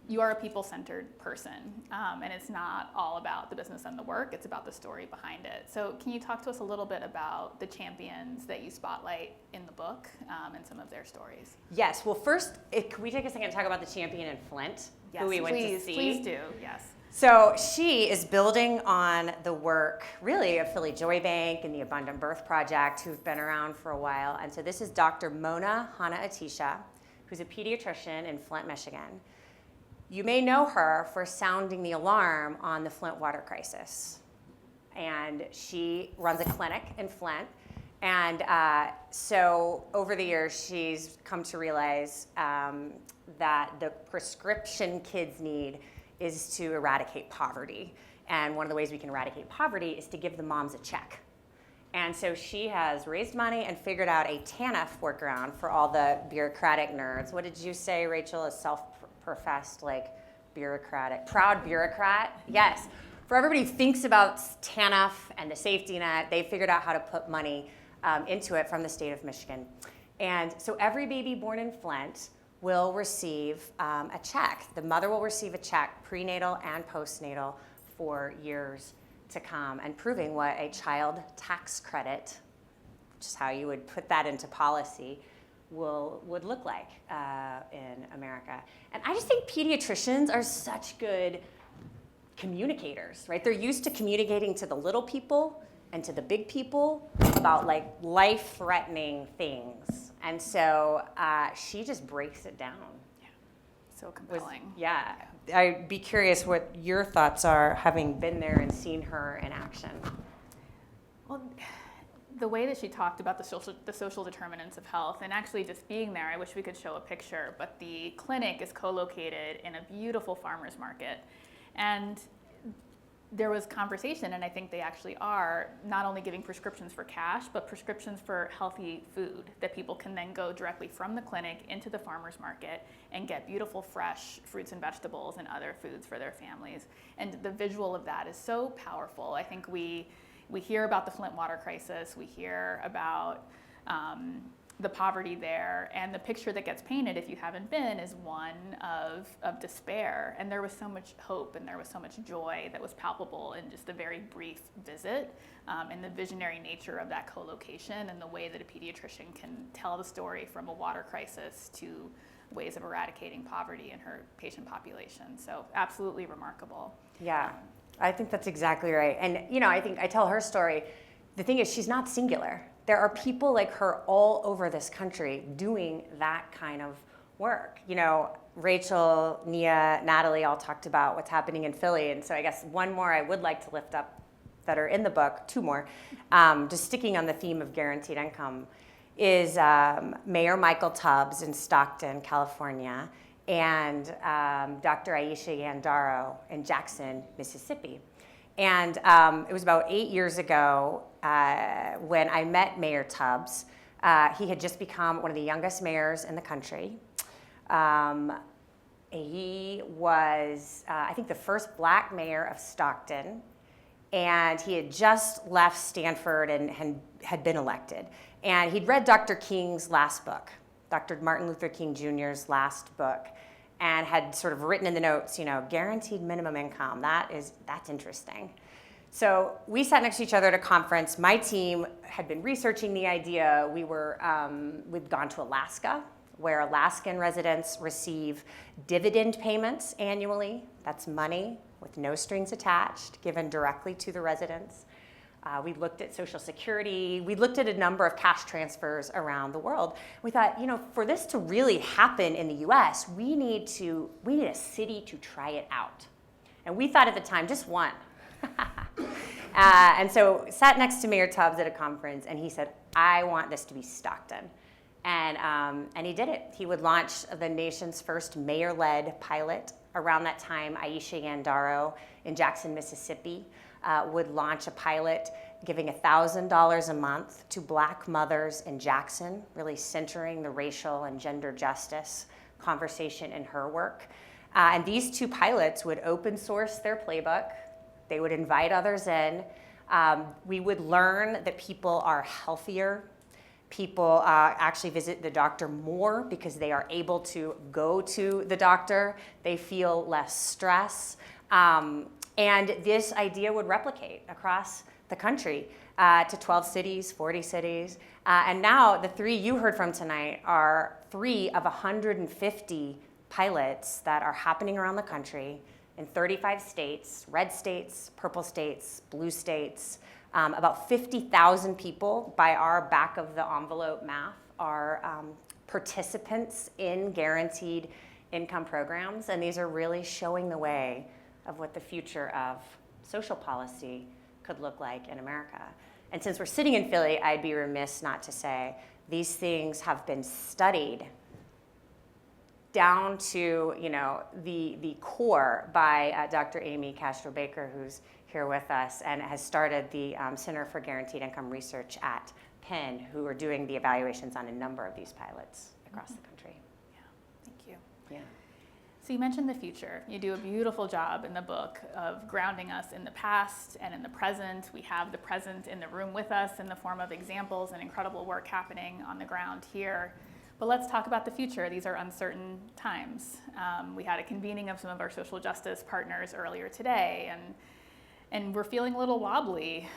you are a people-centered person, and it's not all about the business and the work, it's about the story behind it. So can you talk to us a little bit about the champions that you spotlight in the book and some of their stories? Yes, well first, can we take a second and talk about the champion in Flint, Yes, who we went to see? Please do, yes. So she is building on the work, really, of Philly Joy Bank and the Abundant Birth Project, who've been around for a while. And so this is Dr. Mona Hana-Atisha, who's a pediatrician in Flint, Michigan. You may know her for sounding the alarm on the Flint water crisis. And she runs a clinic in Flint. And so over the years, she's come to realize that the prescription kids need is to eradicate poverty. And one of the ways we can eradicate poverty is to give the moms a check. And so she has raised money and figured out a TANF workaround for all the bureaucratic nerds. What did you say, Rachel, a self-professed, proud bureaucrat? Yes. For everybody who thinks about TANF and the safety net, they figured out how to put money into it from the state of Michigan. And so every baby born in Flint will receive a check. The mother will receive a check, prenatal and postnatal, for years to come, and proving what a child tax credit, which is how you would put that into policy, would look like in America. And I just think pediatricians are such good communicators, right? They're used to communicating to the little people and to the big people about life-threatening things. And so she just breaks it down. Yeah, so compelling. Yeah, I'd be curious what your thoughts are, having been there and seen her in action. Well, the way that she talked about the social determinants of health, and actually just being there, I wish we could show a picture, but the clinic is co-located in a beautiful farmer's market. And there was conversation, and I think they actually are, not only giving prescriptions for cash, but prescriptions for healthy food that people can then go directly from the clinic into the farmer's market and get beautiful, fresh fruits and vegetables and other foods for their families. And the visual of that is so powerful. I think we hear about the Flint water crisis, we hear about the poverty there, and the picture that gets painted, if you haven't been, is one of despair. And there was so much hope and there was so much joy that was palpable in just a very brief visit, and the visionary nature of that co-location and the way that a pediatrician can tell the story from a water crisis to ways of eradicating poverty in her patient population. So absolutely remarkable. Yeah, I think that's exactly right. And I think I tell her story. The thing is, she's not singular. There are people like her all over this country doing that kind of work. Rachel, Nia, Natalie all talked about what's happening in Philly. And so I guess one more I would like to lift up that are in the book, two more, just sticking on the theme of guaranteed income, is Mayor Michael Tubbs in Stockton, California, and Dr. Aisha Yandaro in Jackson, Mississippi. And it was about 8 years ago when I met Mayor Tubbs. He had just become one of the youngest mayors in the country. He was, I think, the first black mayor of Stockton, and he had just left Stanford and had been elected. And he'd read Dr. King's last book, Dr. Martin Luther King Jr.'s last book, and had sort of written in the notes, guaranteed minimum income. That's interesting. So we sat next to each other at a conference. My team had been researching the idea. We'd gone to Alaska, where Alaskan residents receive dividend payments annually. That's money with no strings attached, given directly to the residents. We looked at Social Security. We looked at a number of cash transfers around the world. We thought, for this to really happen in the US, we need a city to try it out. And we thought at the time, just one. And so sat next to Mayor Tubbs at a conference, and he said, I want this to be Stockton. And he did it. He would launch the nation's first mayor-led pilot. Around that time, Aisha Yandaro in Jackson, Mississippi, would launch a pilot giving $1,000 a month to black mothers in Jackson, really centering the racial and gender justice conversation in her work. And these two pilots would open source their playbook. They would invite others in. We would learn that people are healthier. People actually visit the doctor more because they are able to go to the doctor. They feel less stress. And this idea would replicate across the country to 12 cities, 40 cities. And now the three you heard from tonight are 3 of 150 pilots that are happening around the country in 35 states, red states, purple states, blue states. About 50,000 people, by our back of the envelope math, are participants in guaranteed income programs. And these are really showing the way of what the future of social policy could look like in America. And since we're sitting in Philly, I'd be remiss not to say these things have been studied down to the core by Dr. Amy Castro-Baker, who's here with us and has started the Center for Guaranteed Income Research at Penn, who are doing the evaluations on a number of these pilots across the country. Yeah, thank you. Yeah. So you mentioned the future. You do a beautiful job in the book of grounding us in the past and in the present. We have the present in the room with us in the form of examples and incredible work happening on the ground here. But let's talk about the future. These are uncertain times. We had a convening of some of our social justice partners earlier today, and we're feeling a little wobbly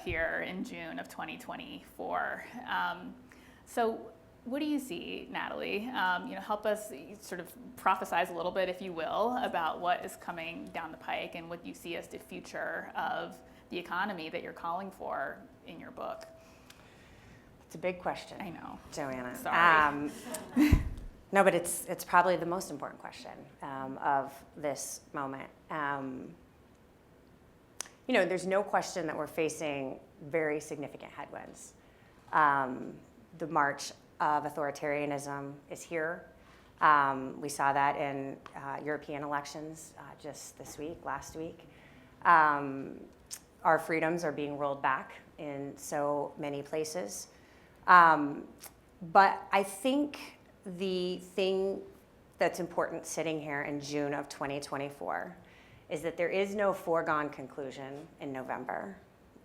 here in June of 2024. So what do you see, Natalie? Help us sort of prophesize a little bit, if you will, about what is coming down the pike and what you see as the future of the economy that you're calling for in your book. It's a big question. I know. Joanna. Sorry. No, but it's probably the most important question of this moment. There's no question that we're facing very significant headwinds. The march of authoritarianism is here. We saw that in European elections just last week. Our freedoms are being rolled back in so many places. But I think the thing that's important sitting here in June of 2024 is that there is no foregone conclusion in November,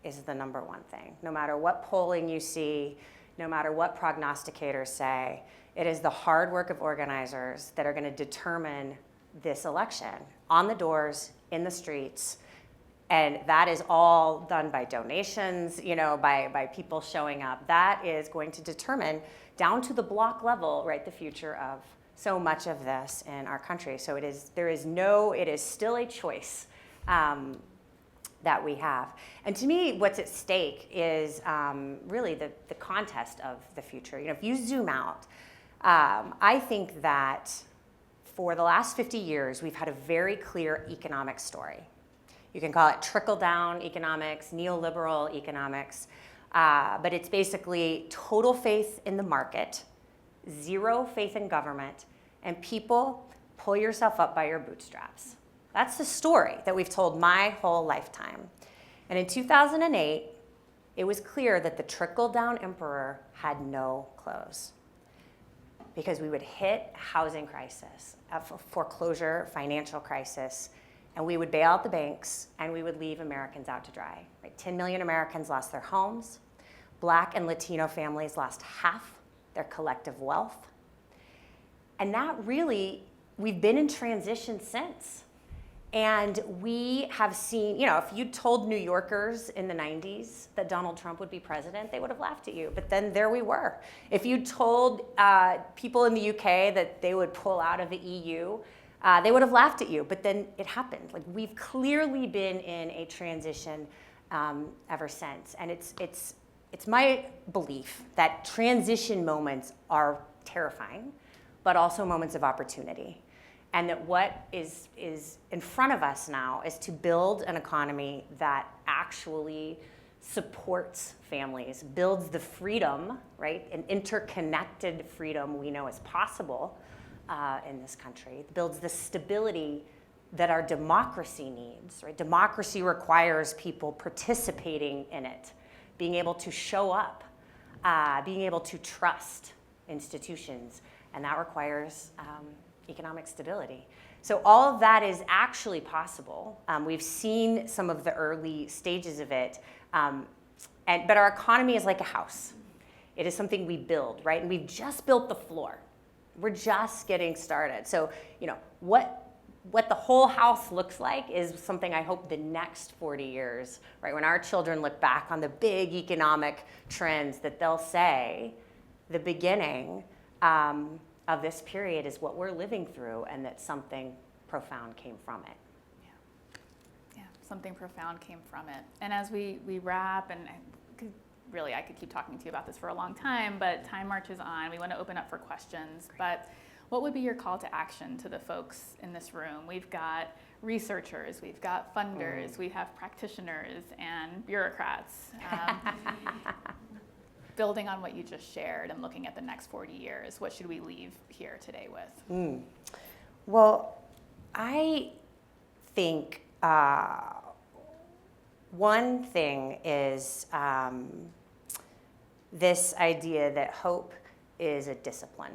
is the number one thing. No matter what polling you see, no matter what prognosticators say, it is the hard work of organizers that are going to determine this election on the doors, in the streets. And that is all done by donations, by people showing up. That is going to determine, down to the block level, right, the future of so much of this in our country. So it is still a choice that we have. And to me, what's at stake is really the contest of the future. If you zoom out, I think that for the last 50 years, we've had a very clear economic story. You can call it trickle-down economics, neoliberal economics, but it's basically total faith in the market, zero faith in government, and people, pull yourself up by your bootstraps. That's the story that we've told my whole lifetime. And in 2008, it was clear that the trickle-down emperor had no clothes, because we would hit housing crisis, a foreclosure, financial crisis, and we would bail out the banks, and we would leave Americans out to dry. Right? 10 million Americans lost their homes. Black and Latino families lost half their collective wealth. And that really, we've been in transition since. And we have seen, if you told New Yorkers in the 90s that Donald Trump would be president, they would have laughed at you. But then there we were. If you told people in the UK that they would pull out of the EU, they would have laughed at you. But then it happened. Like, we've clearly been in a transition ever since. And it's my belief that transition moments are terrifying, but also moments of opportunity. And that what is in front of us now is to build an economy that actually supports families, builds the freedom, right, an interconnected freedom we know is possible in this country, builds the stability that our democracy needs, right? Democracy requires people participating in it, being able to show up, being able to trust institutions, and that requires economic stability. So all of that is actually possible. We've seen some of the early stages of it, but our economy is like a house. It is something we build, right? And we've just built the floor. We're just getting started. So, what the whole house looks like is something I hope the next 40 years, right, when our children look back on the big economic trends, that they'll say the beginning of this period is what we're living through, and that something profound came from it. Yeah, something profound came from it. And as we wrap, and I could keep talking to you about this for a long time, but time marches on. We want to open up for questions. Great. But what would be your call to action to the folks in this room? We've got researchers, we've got funders, we have practitioners and bureaucrats. Building on what you just shared and looking at the next 40 years, what should we leave here today with? Well, I think one thing is this idea that hope is a discipline,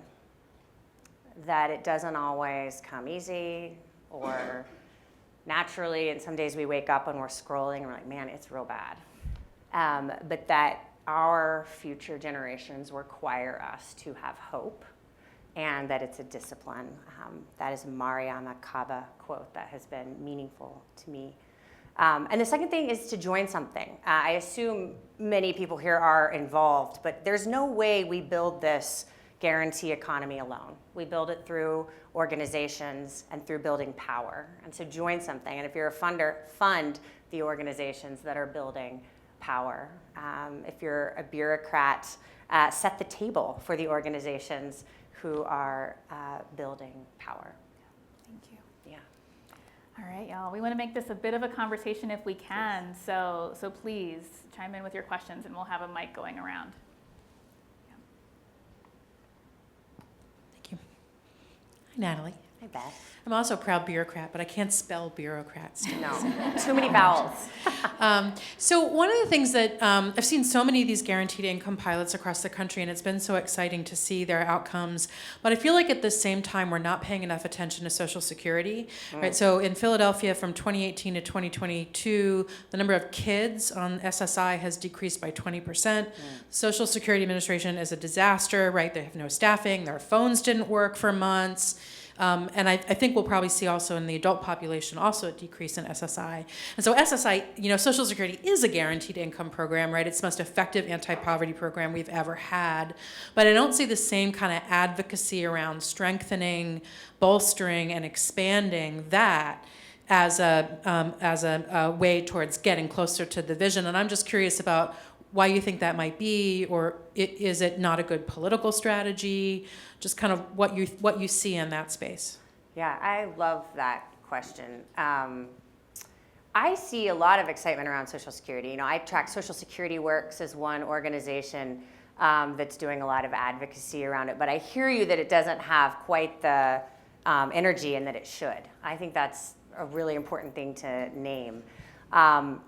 that it doesn't always come easy or naturally, and some days we wake up and we're scrolling and we're like, man, it's real bad. But that our future generations require us to have hope, and that it's a discipline. That is a Mariama Kaba quote that has been meaningful to me. And the second thing is to join something. I assume many people here are involved, but there's no way we build this guarantee economy alone. We build it through organizations and through building power. And so join something. And if you're a funder, fund the organizations that are building power. If you're a bureaucrat, set the table for the organizations who are building power. Thank you. Yeah. All right, y'all. We want to make this a bit of a conversation if we can. So please chime in with your questions, and we'll have a mic going around. Thank you. Hi, Natalie. Hi, Beth? I'm also a proud bureaucrat, but I can't spell bureaucrat still. No, too many vowels. So one of the things that I've seen so many of these guaranteed income pilots across the country, and it's been so exciting to see their outcomes. But I feel like at the same time, we're not paying enough attention to Social Security, right? So in Philadelphia, from 2018 to 2022, the number of kids on SSI has decreased by 20%. Social Security Administration is a disaster, right? They have no staffing. Their phones didn't work for months. And I think we'll probably see also in the adult population also a decrease in SSI. And so SSI, Social Security is a guaranteed income program, right? It's the most effective anti-poverty program we've ever had. But I don't see the same kind of advocacy around strengthening, bolstering, and expanding that as a way towards getting closer to the vision. And I'm just curious about why you think that might be, or is it not a good political strategy? Just kind of what you see in that space. Yeah, I love that question. I see a lot of excitement around Social Security. I track Social Security Works as one organization that's doing a lot of advocacy around it. But I hear you that it doesn't have quite the energy and that it should. I think that's a really important thing to name. I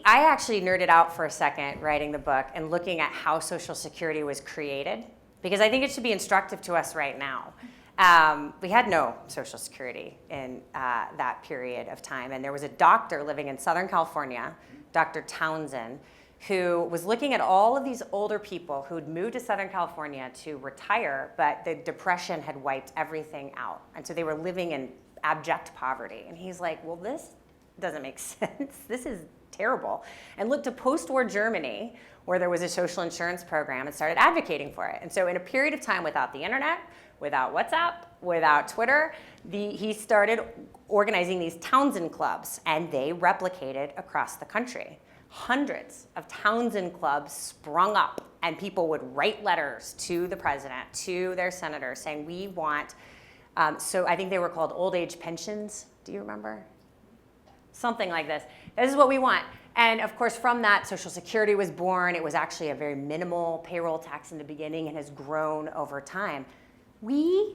actually nerded out for a second writing the book and looking at how Social Security was created, because I think it should be instructive to us right now. We had no Social Security in that period of time, and there was a doctor living in Southern California, Dr. Townsend, who was looking at all of these older people who'd moved to Southern California to retire, but the Depression had wiped everything out, and so they were living in abject poverty. And he's like, well, this doesn't make sense. This is terrible. And looked to post-war Germany, where there was a social insurance program, and started advocating for it. And so in a period of time without the internet, without WhatsApp, without Twitter, he started organizing these Townsend clubs, and they replicated across the country. Hundreds of Townsend clubs sprung up, and people would write letters to the president, to their senators, saying, we want, so I think they were called old age pensions. Do you remember? Something like this. This is what we want. And of course, from that, Social Security was born. It was actually a very minimal payroll tax in the beginning and has grown over time. We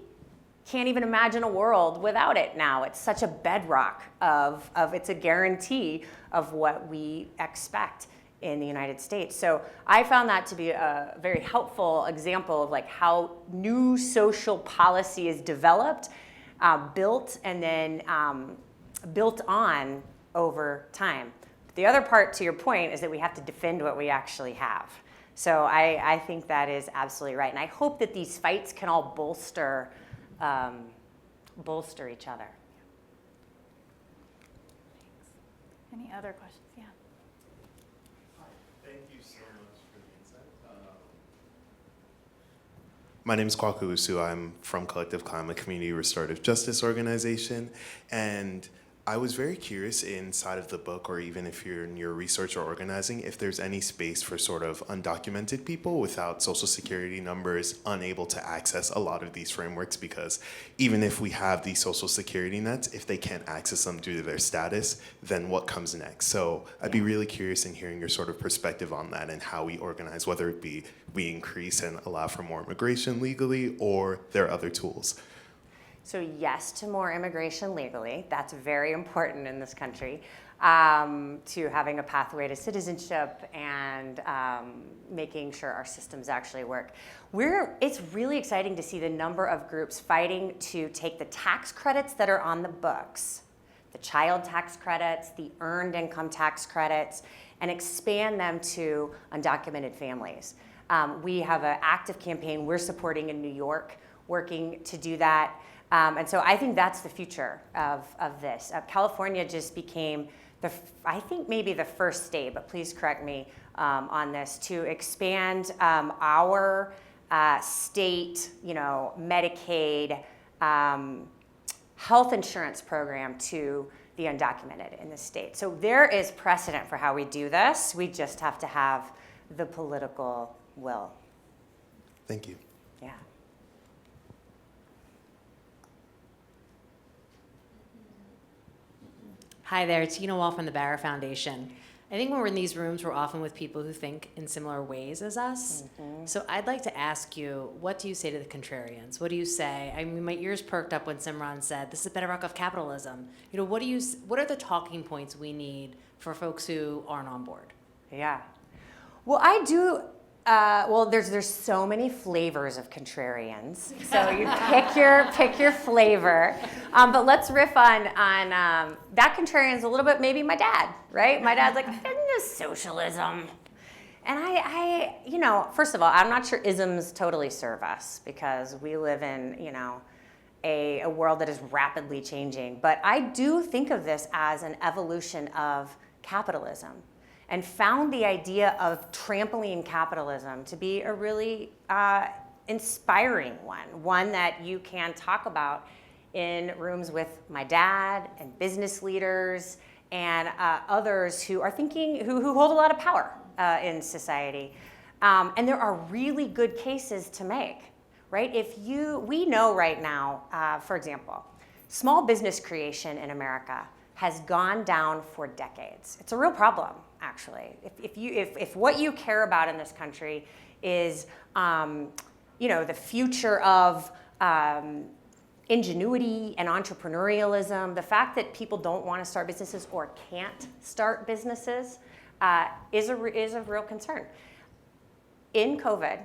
can't even imagine a world without it now. It's such a bedrock of it's a guarantee of what we expect in the United States. So I found that to be a very helpful example of like how new social policy is developed, built, and then built on over time. But the other part to your point is that we have to defend what we actually have. So I think that is absolutely right. And I hope that these fights can all bolster each other. Any other questions? Yeah. Thank you so much for the insight. My name is Kwaku Usu. I'm from Collective Climate Community Restorative Justice Organization, and I was very curious inside of the book, or even if you're in your research or organizing, if there's any space for sort of undocumented people without social security numbers, unable to access a lot of these frameworks, because even if we have these social security nets, if they can't access them due to their status, then what comes next? So I'd be really curious in hearing your sort of perspective on that and how we organize, whether it be we increase and allow for more immigration legally, or there are other tools. So yes to more immigration legally. That's very important in this country, to having a pathway to citizenship and making sure our systems actually work. It's really exciting to see the number of groups fighting to take the tax credits that are on the books, the child tax credits, the earned income tax credits, and expand them to undocumented families. We have an active campaign we're supporting in New York, working to do that. And so I think that's the future of this. California just became, I think maybe the first state, but please correct me on this, to expand our state, Medicaid health insurance program to the undocumented in the state. So there is precedent for how we do this. We just have to have the political will. Thank you. Yeah. Hi there, Tina Wall from the Barra Foundation. I think when we're in these rooms, we're often with people who think in similar ways as us. So I'd like to ask you, what do you say to the contrarians? What do you say? I mean, my ears perked up when Simran said, this is the bedrock of capitalism. You know, what are the talking points we need for folks who aren't on board? Yeah. Well, I do. There's so many flavors of contrarians. So you pick your flavor. But let's riff on that contrarian's a little bit maybe my dad, right? My dad's like, isn't this socialism? And I first of all, I'm not sure isms totally serve us because we live in, a world that is rapidly changing. But I do think of this as an evolution of capitalism, and found the idea of trampoline capitalism to be a really inspiring one that you can talk about in rooms with my dad and business leaders and others who are thinking, who hold a lot of power in society. And there are really good cases to make, right? We know right now, for example, small business creation in America has gone down for decades. It's a real problem, actually. If what you care about in this country is, the future of ingenuity and entrepreneurialism, the fact that people don't want to start businesses or can't start businesses is a real concern. In COVID,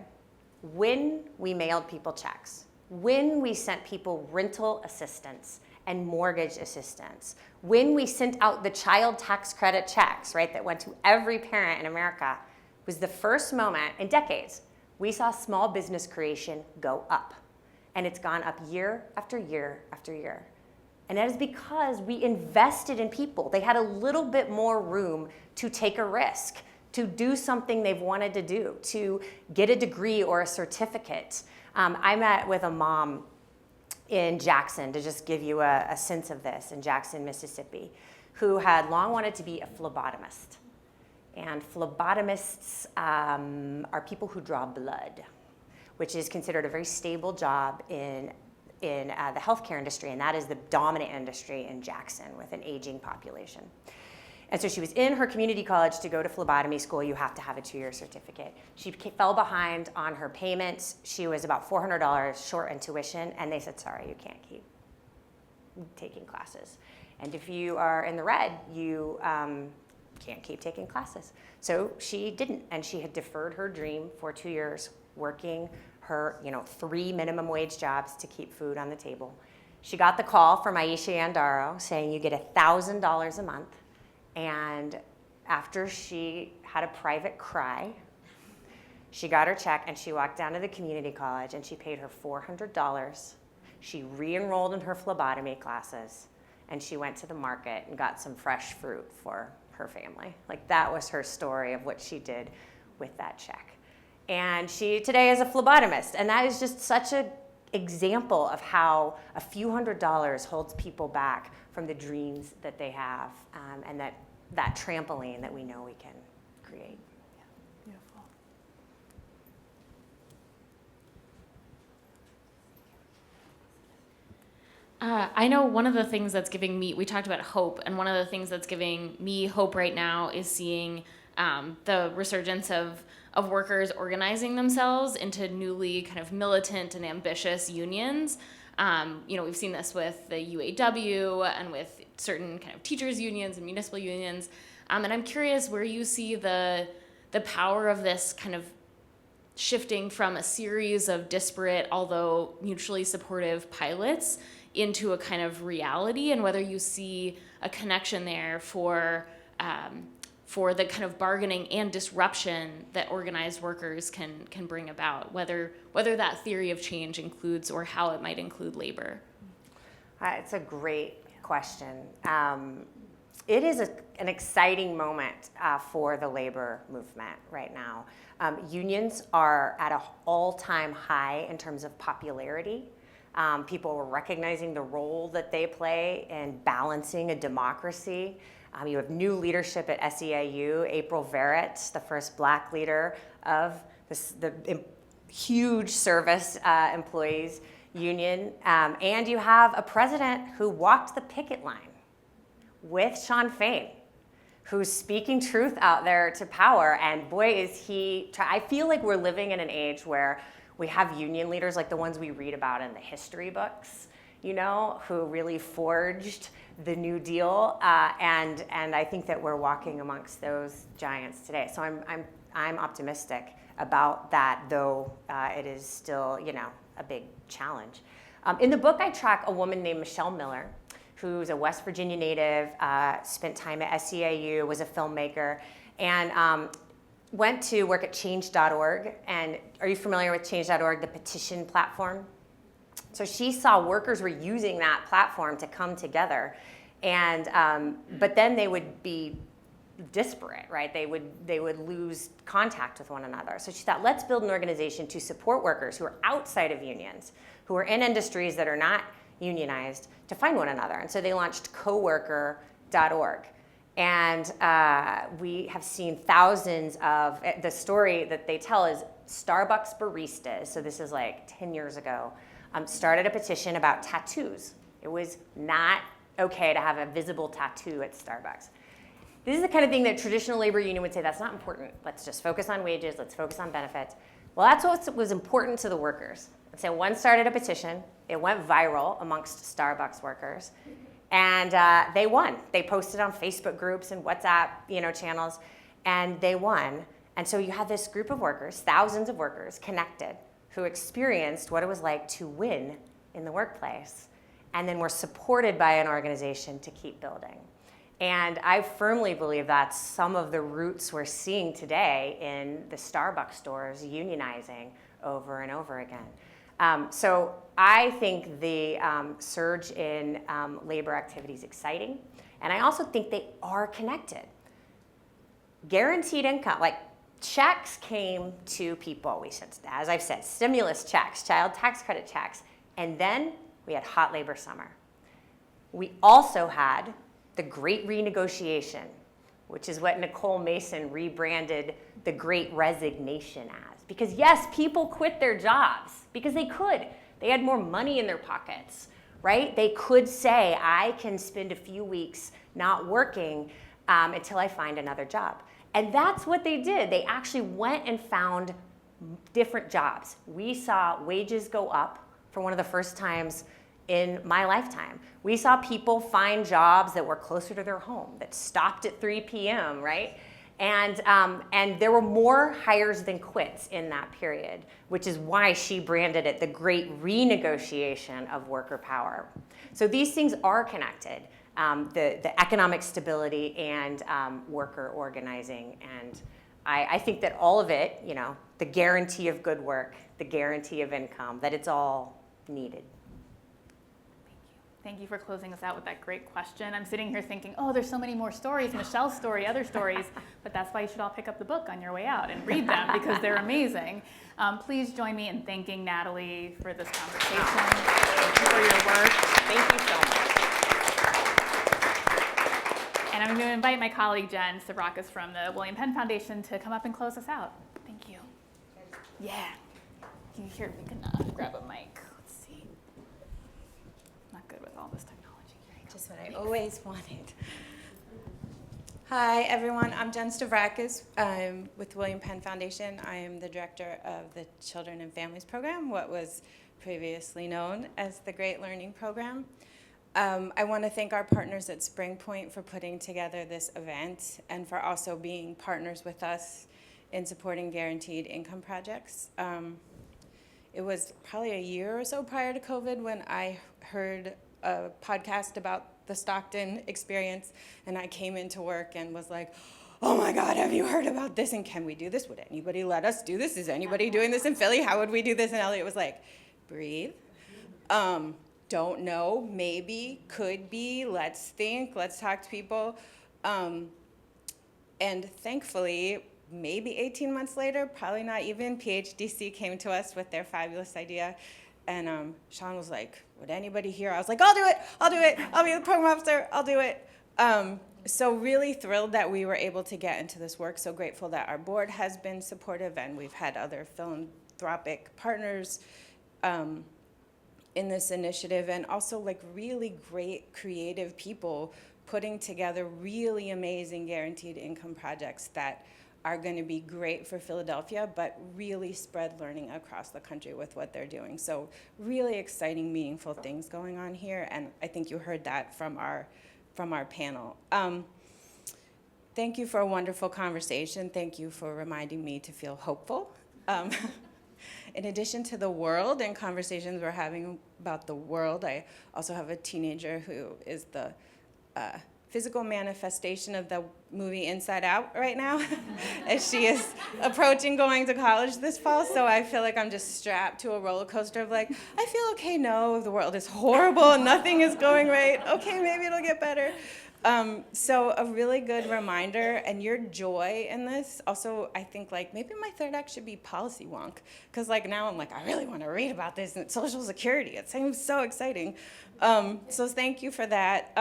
when we mailed people checks, when we sent people rental assistance and mortgage assistance, when we sent out the child tax credit checks, right, that went to every parent in America, was the first moment in decades we saw small business creation go up. And it's gone up year after year after year. And that is because we invested in people. They had a little bit more room to take a risk, to do something they've wanted to do, to get a degree or a certificate. I met with a mom in Jackson, to just give you a sense of this, in Jackson, Mississippi, who had long wanted to be a phlebotomist. And phlebotomists are people who draw blood, which is considered a very stable job in the healthcare industry, and that is the dominant industry in Jackson with an aging population. And so she was in her community college. To go to phlebotomy school, you have to have a 2-year certificate. She fell behind on her payments. She was about $400 short in tuition, and they said, sorry, you can't keep taking classes. And if you are in the red, you can't keep taking classes. So she didn't, and she had deferred her dream for 2 years, working her 3 minimum wage jobs to keep food on the table. She got the call from Aisha Yandaro saying you get $1,000 a month. And after she had a private cry, she got her check and she walked down to the community college and she paid her $400. She re-enrolled in her phlebotomy classes and she went to the market and got some fresh fruit for her family. Like, that was her story of what she did with that check. And she today is a phlebotomist, and that is just such an example of how a few $100s holds people back from the dreams that they have, and that trampoline that we know we can create. Yeah. Beautiful. I know one of the things that's giving me, we talked about hope, and one of the things that's giving me hope right now is seeing the resurgence of workers organizing themselves into newly kind of militant and ambitious unions. We've seen this with the UAW and with certain kind of teachers unions and municipal unions. And I'm curious where you see the power of this kind of shifting from a series of disparate, although mutually supportive pilots into a kind of reality, and whether you see a connection there for the kind of bargaining and disruption that organized workers can bring about, whether that theory of change includes or how it might include labor. It's a great question. It is an exciting moment for the labor movement right now. Unions are at an all-time high in terms of popularity. People are recognizing the role that they play in balancing a democracy. You have new leadership at SEIU, April Verrett, the first Black leader of the huge service employees union. And you have a president who walked the picket line with Sean Fain, who's speaking truth out there to power. And boy, is he, I feel like we're living in an age where we have union leaders like the ones we read about in the history books, you know, who really forged the New Deal. And I think that we're walking amongst those giants today. So I'm optimistic about that, though it is still, you know, a big challenge. In the book, I track a woman named Michelle Miller, who's a West Virginia native, spent time at SEIU, was a filmmaker, and went to work at change.org. And are you familiar with change.org, the petition platform? So she saw workers were using that platform to come together, and but then they would be disparate, right? They would lose contact with one another. So she thought, let's build an organization to support workers who are outside of unions, who are in industries that are not unionized, to find one another. And so they launched coworker.org. And we have seen thousands of, the story that they tell is Starbucks baristas, so this is like 10 years ago, started a petition about tattoos. It was not okay to have a visible tattoo at Starbucks. This is the kind of thing that traditional labor union would say, that's not important. Let's just focus on wages, let's focus on benefits. Well, that's what was important to the workers. And so one started a petition, it went viral amongst Starbucks workers, and they won. They posted on Facebook groups and WhatsApp, you know, channels, and they won. And so you had this group of workers, thousands of workers connected, who experienced what it was like to win in the workplace, and then were supported by an organization to keep building. And I firmly believe that's some of the roots we're seeing today in the Starbucks stores unionizing over and over again. So I think the surge in labor activity is exciting. And I also think they are connected. Guaranteed income, like checks came to people, we said, as I've said, stimulus checks, child tax credit checks, and then we had hot labor summer. We also had the Great Renegotiation, which is what Nicole Mason rebranded the Great Resignation as. Because yes, people quit their jobs because they could. They had more money in their pockets, right? They could say, I can spend a few weeks not working until I find another job. And that's what they did. They actually went and found different jobs. We saw wages go up for one of the first times in my lifetime. We saw people find jobs that were closer to their home, that stopped at 3 p.m., right? And there were more hires than quits in that period, which is why she branded it the Great Renegotiation of worker power. So these things are connected, the economic stability and worker organizing. And I think that all of it, you know, the guarantee of good work, the guarantee of income, that it's all needed. Thank you for closing us out with that great question. I'm sitting here thinking, oh, there's so many more stories, Michelle's story, other stories, but that's why you should all pick up the book on your way out and read them because they're amazing. Please join me in thanking Natalie for this conversation, for your work. Thank you so much. And I'm going to invite my colleague Jen Stavrakis from the William Penn Foundation to come up and close us out. Thank you. Yeah. You here, we can grab a mic. Let's see. Not good with all this technology. Just what I always wanted. Hi, everyone. I'm Jen Stavrakis. I'm with William Penn Foundation. I am the director of the Children and Families Program, what was previously known as the Great Learning Program. I want to thank our partners at Spring Point for putting together this event and for also being partners with us in supporting guaranteed income projects. It was probably a year or so prior to COVID when I heard a podcast about the Stockton experience, and I came into work and was like, oh my God, have you heard about this? And can we do this? Would anybody let us do this? Is anybody doing this in Philly? How would we do this? And Elliot was like, breathe. Don't know, maybe, could be, let's think, let's talk to people. And thankfully, maybe 18 months later, probably not even, PHDC came to us with their fabulous idea. And Sean was like, would anybody here? I was like, I'll do it, I'll be the program officer, I'll do it. So really thrilled that we were able to get into this work, so grateful that our board has been supportive and we've had other philanthropic partners in this initiative, and also like really great creative people putting together really amazing guaranteed income projects that are going to be great for Philadelphia, but really spread learning across the country with what they're doing. So really exciting, meaningful things going on here, and I think you heard that from our panel. Thank you for a wonderful conversation. Thank you for reminding me to feel hopeful. In addition to the world and conversations we're having about the world, I also have a teenager who is the physical manifestation of the movie Inside Out right now, as she is approaching going to college this fall. So I feel like I'm just strapped to a roller coaster of like, I feel okay, no, the world is horrible, nothing is going right. Okay, maybe it'll get better. So a really good reminder, and your joy in this, also I think like maybe my third act should be policy wonk, because like now I'm like, I really want to read about this and Social Security, it seems so exciting. So thank you for that.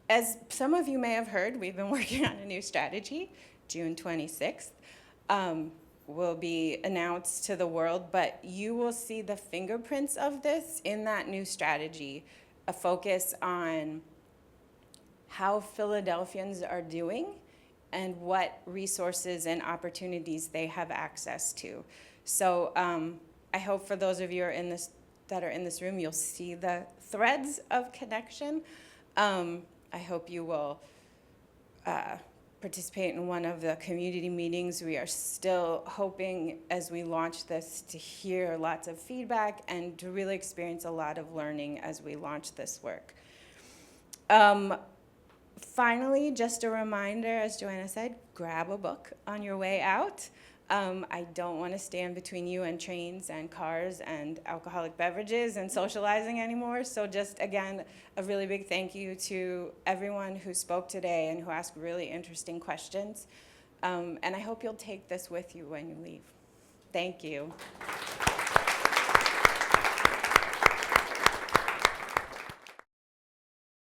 As some of you may have heard, we've been working on a new strategy. June 26th will be announced to the world, but you will see the fingerprints of this in that new strategy, a focus on how Philadelphians are doing and what resources and opportunities they have access to. So I hope for those of you that are in this room, you'll see the threads of connection. I hope you will participate in one of the community meetings. We are still hoping as we launch this to hear lots of feedback and to really experience a lot of learning as we launch this work. Finally, just a reminder, as Joanna said, grab a book on your way out. I don't want to stand between you and trains and cars and alcoholic beverages and socializing anymore. So just, again, a really big thank you to everyone who spoke today and who asked really interesting questions. And I hope you'll take this with you when you leave. Thank you.